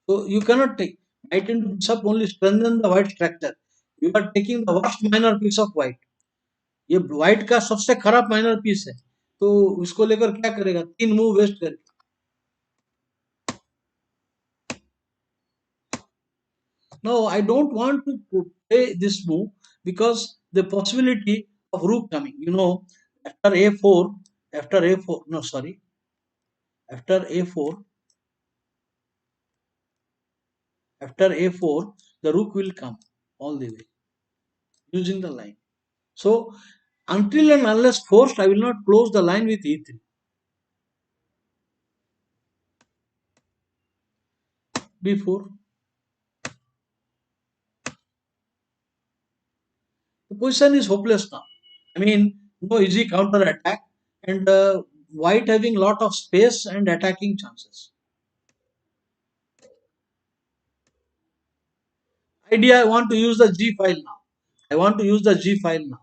So you cannot take knight into bishop only strengthen the white structure. You are taking the worst minor piece of white. ये white का सबसे खराब minor piece है तो उसको लेकर क्या करेगा 3 मूव वेस्ट कर No, I don't want to play this move because the possibility of rook coming after a4 after a4 no sorry after a4 after a4 the rook will come all the way using the line. So until and unless forced I will not close the line with e3. b4. The position is hopeless now. I mean, no easy counter attack, and white having lot of space and attacking chances. Idea I want to use the G file now. I want to use the G file now.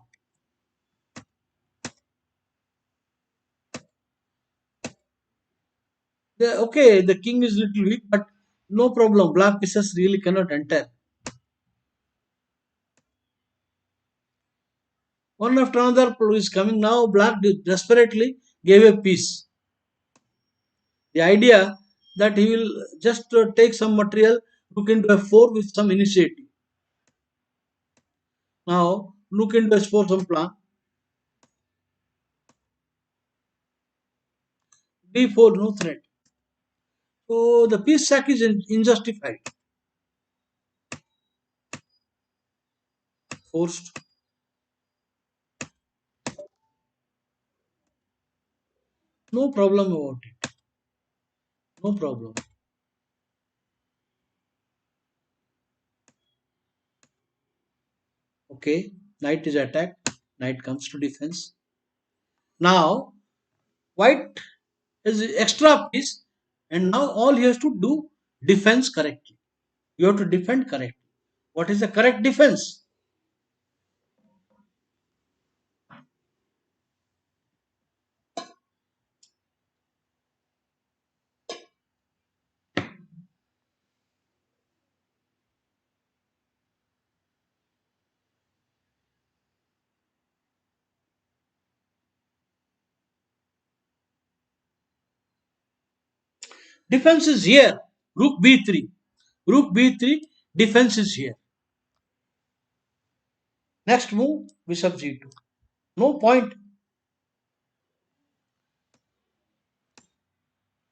Okay, the king is little weak, but no problem. Black pieces really cannot enter. One after another is coming now. Black desperately gave a piece. The idea that he will just take some material, look into f4 with some initiative. Now look into s4 some plan. d4 no threat. So the piece sack is unjustified. Forced. No problem about it. No problem. Okay. Knight is attacked. Knight comes to defense. Now white is extra piece, and now all he has to do defense correctly. You have to defend correctly. What is the correct defense? Defense is here. Rook b3. Rook b3. Defense is here. Next move, bishop g2. No point.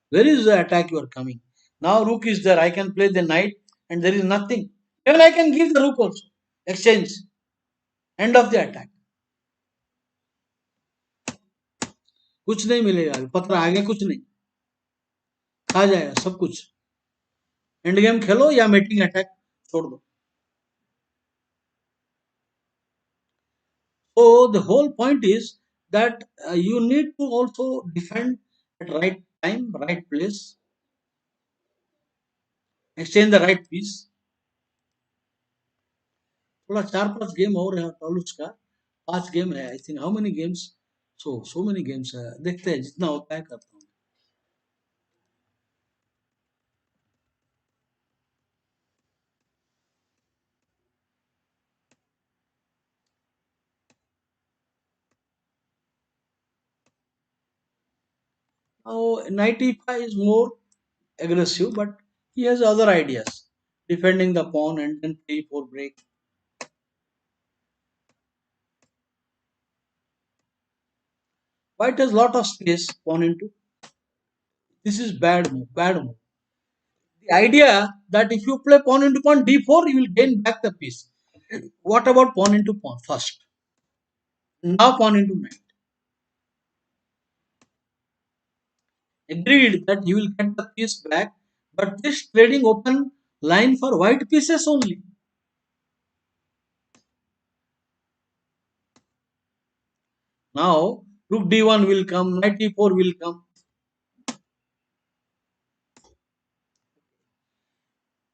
Where is the attack you are coming? Now rook is there. I can play the knight and there is nothing. Even I can give the rook also. Exchange. End of the attack. कुछ नहीं मिलेगा. पत्र आगे कुछ नहीं. खा जाएगा सब कुछ. एंड गेम खेलो या मेटिंग अटैक छोड़ दो. So the whole point is that you need to also defend at right time, right place, exchange the right piece. थोड़ा 4-5 गेम और है टॉलूस का. 5 गेम है I think. How many games? So many games है. देखते हैं जितना होता है करता हूँ. Now knight e5 is more aggressive, but he has other ideas, defending the pawn and then e4 break. White has lot of space, pawn into. This is bad move, bad move. The idea that if you play pawn into pawn d4, you will gain back the piece. What about pawn into pawn first? Now pawn into knight. Agreed that you will get the piece back, but this trading open line for white pieces only. Now rook d1 will come, knight e4 will come.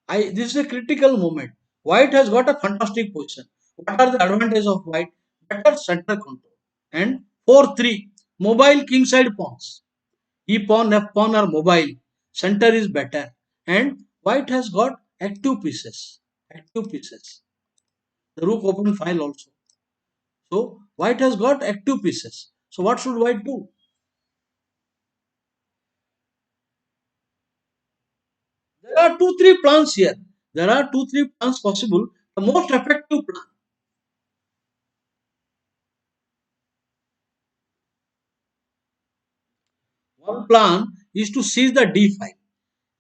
This is a critical moment. White has got a fantastic position. What are the advantages of white? Better center control. And 4-3, mobile kingside pawns. E pawn, F pawn are mobile. Center is better. And white has got active pieces. Active pieces. The rook open file also. So white has got active pieces. So what should white do? There are 2-3 plans here. There are 2-3 plans possible. The most effective plan. One plan is to seize the d5.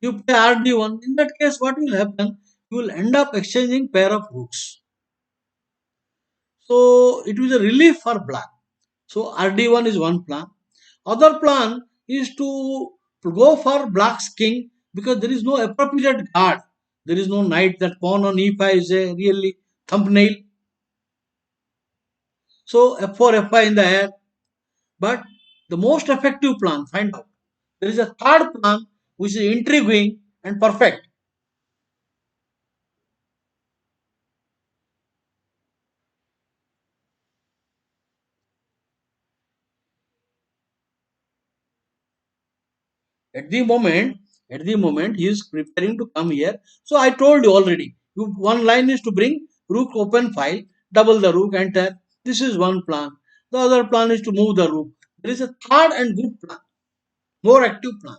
You play rd1. In that case, what will happen? You will end up exchanging pair of rooks. So it was a relief for black. So rd1 is one plan. Other plan is to go for black's king because there is no appropriate guard. There is no knight. That pawn on e5 is a really thumbnail. So f4, f5 in the air. But the most effective plan, find out. There is a third plan which is intriguing and perfect. At the moment, he is preparing to come here. So I told you already. One line is to bring rook open file, double the rook, enter. This is one plan. The other plan is to move the rook. There is a third and good plan, more active plan.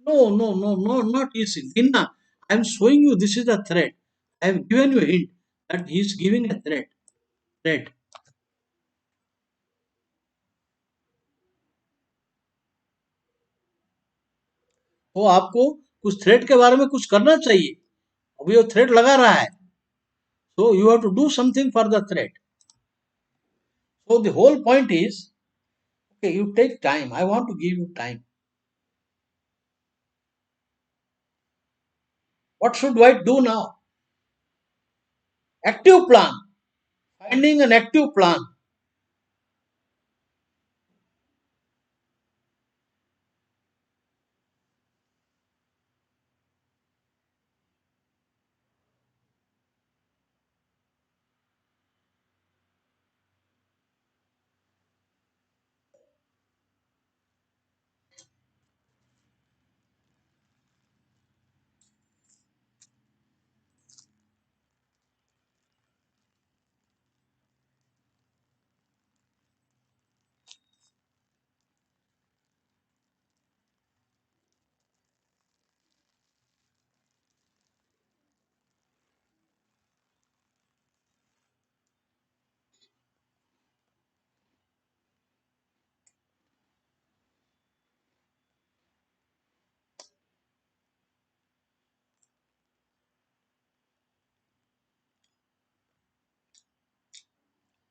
No, not easy. Dinna, I am showing you this is a threat. I have given you a hint that he is giving a threat. Threat. तो आपको कुछ threat के बारे में कुछ करना चाहिए. अभी वो थ्रेट लगा रहा है. So you have to do something for the threat. So the whole point is, okay, you take time. I want to give you time. What should white do now? Active plan. Finding an active plan.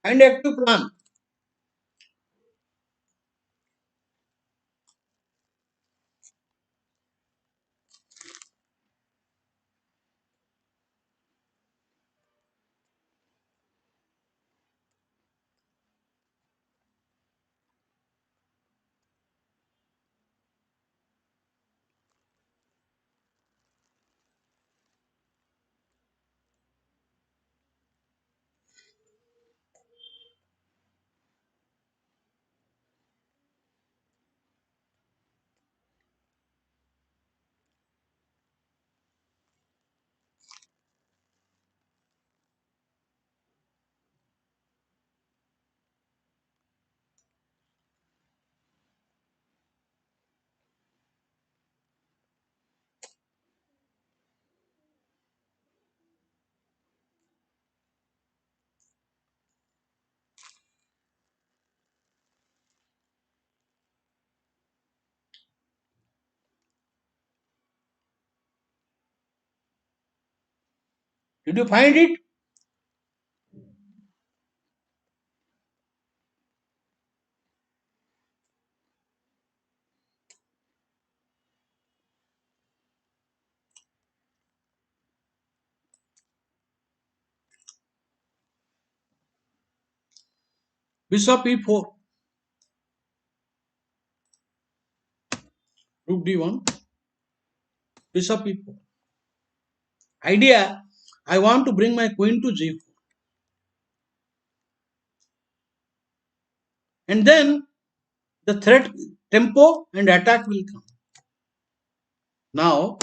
Find active plan. Did you find it? Bishop e4, rook d1, bishop e4. Idea, I want to bring my queen to g4. And then the threat tempo and attack will come. Now,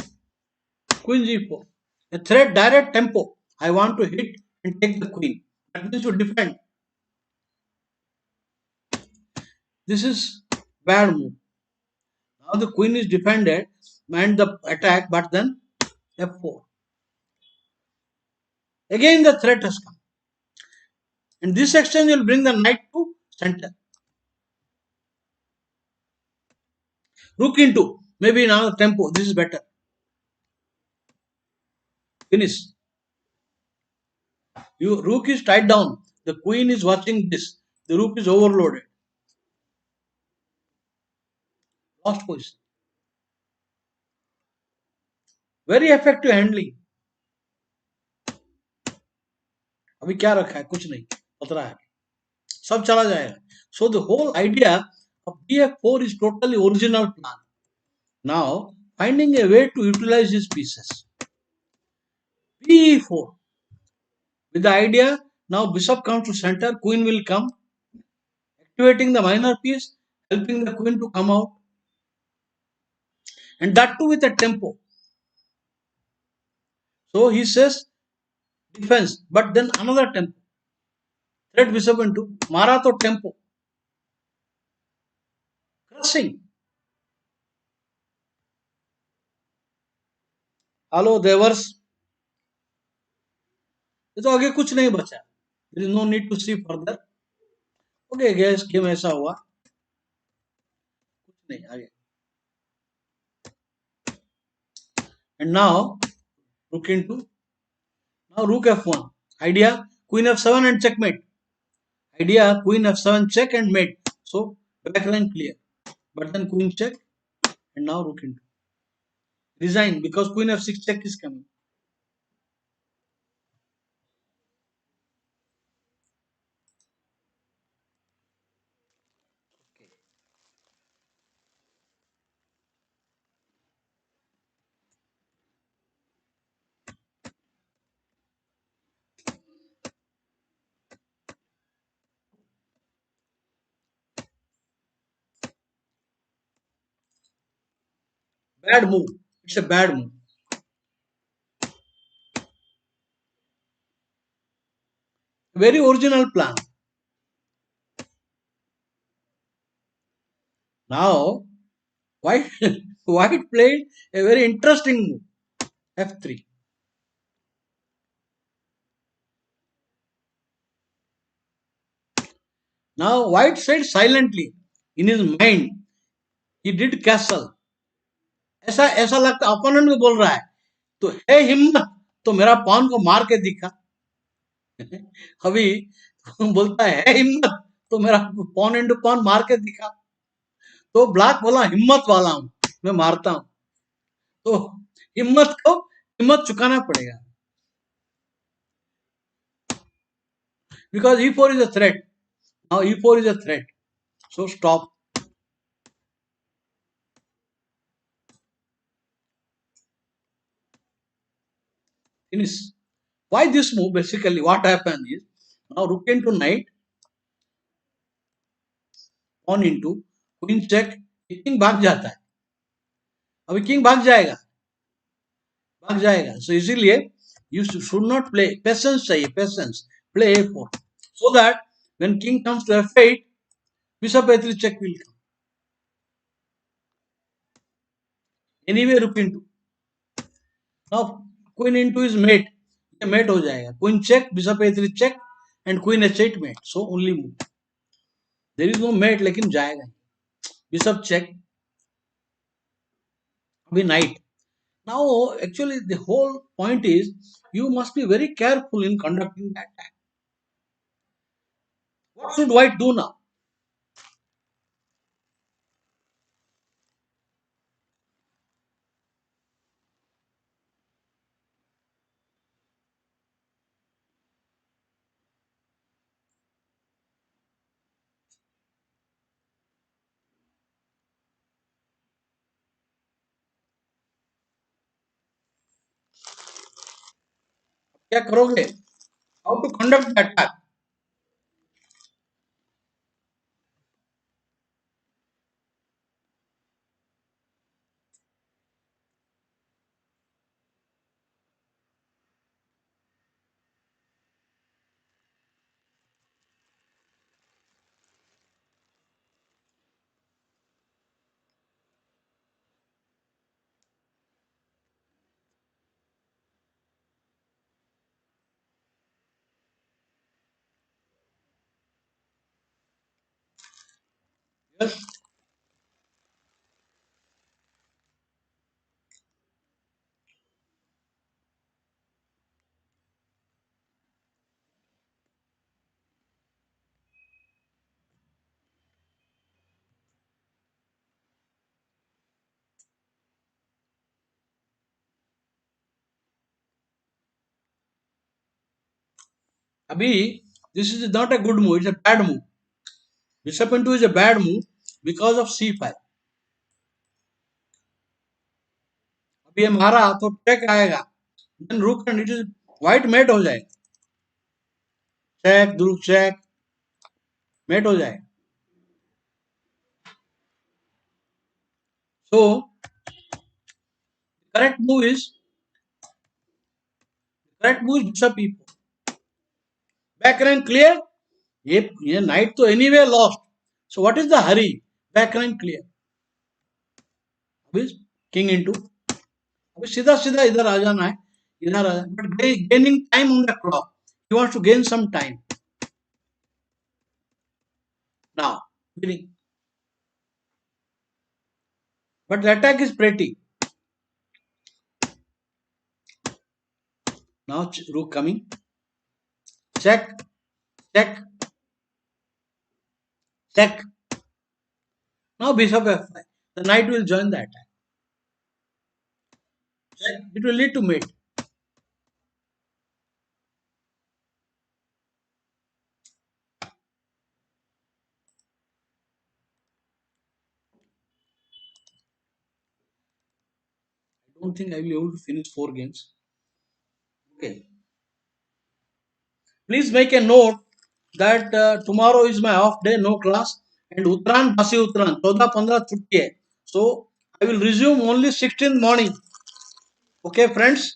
queen g4. A threat direct tempo. I want to hit and take the queen. That means you defend. This is bad move. Now the queen is defended and the attack, but then f4. Again the threat has come. And this exchange will bring the knight to center. Rook into. Maybe now tempo. This is better. Finish. Rook is tied down. The queen is watching this. The rook is overloaded. Lost position. Very effective handling. अभी क्या रखा है? कुछ नहीं, पतरा है, सब चला जाएगा. So the whole idea of bf4 is totally original plan. Now finding a way to utilize these pieces. b4 with the idea, now bishop comes to center, queen will come, activating the minor piece, helping the queen to come out, and that too with a tempo. So he says defense, but then another tempo. Threat bishop into mara to tempo, crushing. Hello devers. तो आगे कुछ नहीं बचा. There is no need to see further. Okay guys, game ऐसा हुआ, कुछ नहीं आगे. And now rook into, now rook f1. Idea queen f7 and checkmate. Idea queen f7 check and mate. So back line clear. But then queen check and now rook into. Resign because queen f6 check is coming. Bad move. It's a bad move. Very original plan. Now white white played a very interesting move. f3. Now white said silently in his mind, he did castle. ऐसा ऐसा लगता opponent को बोल रहा है, तो है हिम्मत तो मेरा पॉन को मार के दिखा. अभी बोलता है हिम्मत, तो मेरा पॉन इंटू पॉन मार के दिखा, तो ब्लैक बोला हिम्मत वाला हूं, मैं मारता हूं। तो हिम्मत को हिम्मत चुकाना पड़ेगा, because E4 is a threat. Now E4 is a threat, so stop. Finish. Why this move? Basically what happened is, now rook into knight, pawn into queen check, king भाग जाता है, अभी किंग भाग जाएगा, सो इसीलिए you should not play, patience चाहिए, patience, play A4 so that when king comes to F8, bishop A3 check will come. Anyway rook into, now queen into is mate, ये mate हो जाएगा, queen check, bishop A3 check and queen H8 mate, so only move, there is no mate, लेकिन जाएगा, bishop check, अभी knight. Now actually the whole point is you must be very careful in conducting that attack. What should white do now? क्या करोगे? How to conduct the attack? Yes. Abhi, this is not a good move, it's a bad move. Bishop into is a bad move because of C5. अभी ये मारा तो check आएगा, then rook and it is white mate हो जाएगा, check, rook check, mate हो जाएगा. So correct move is bishop E4. Back rank clear. ये knight तो anyway lost. So what is the hurry? Back rank clear. अभी king into, अभी सीधा सीधा इधर आ जाना है, इधर आ जाना, but gaining time on the clock. He wants to gain some time. Now winning, but the attack is pretty. Now rook coming, check, check, check. Now bishop F5. The knight will join the attack. Check. It will lead to mate. I don't think I will be able to finish 4 games. Okay. Please make a note that tomorrow is my off day, no class, and Uttaran Basi Uttaran 14-15 छुट्टी है. So I will resume only 16th morning. Okay, friends.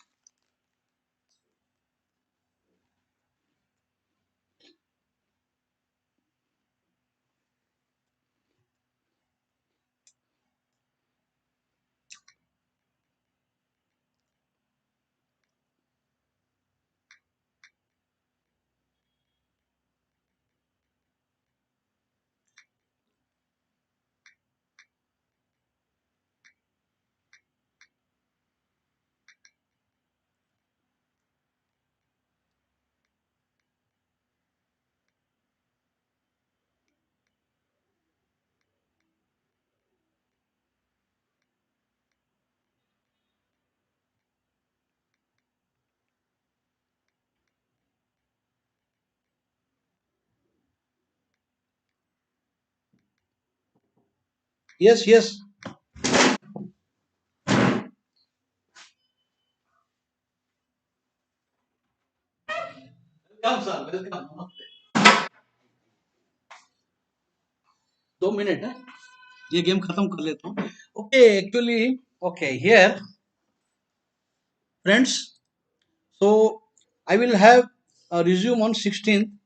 Yes, yes. Welcome sir, welcome, नमस्ते. 2 minute है, ये game खत्म कर लेता हूँ. Okay, actually, okay, here friends, so I will have a resume on 16th.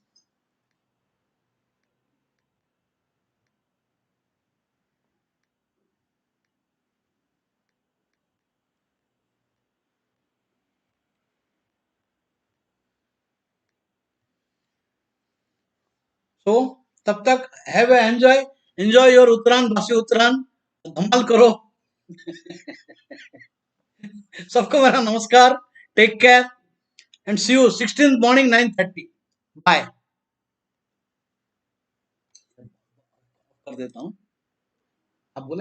So तब तक have a enjoy your Uttarayan, बासी उत्तरायण, धमाल करो. सबको मेरा नमस्कार. Take care and see you 16th morning 9:30. Bye. कर देता हूँ.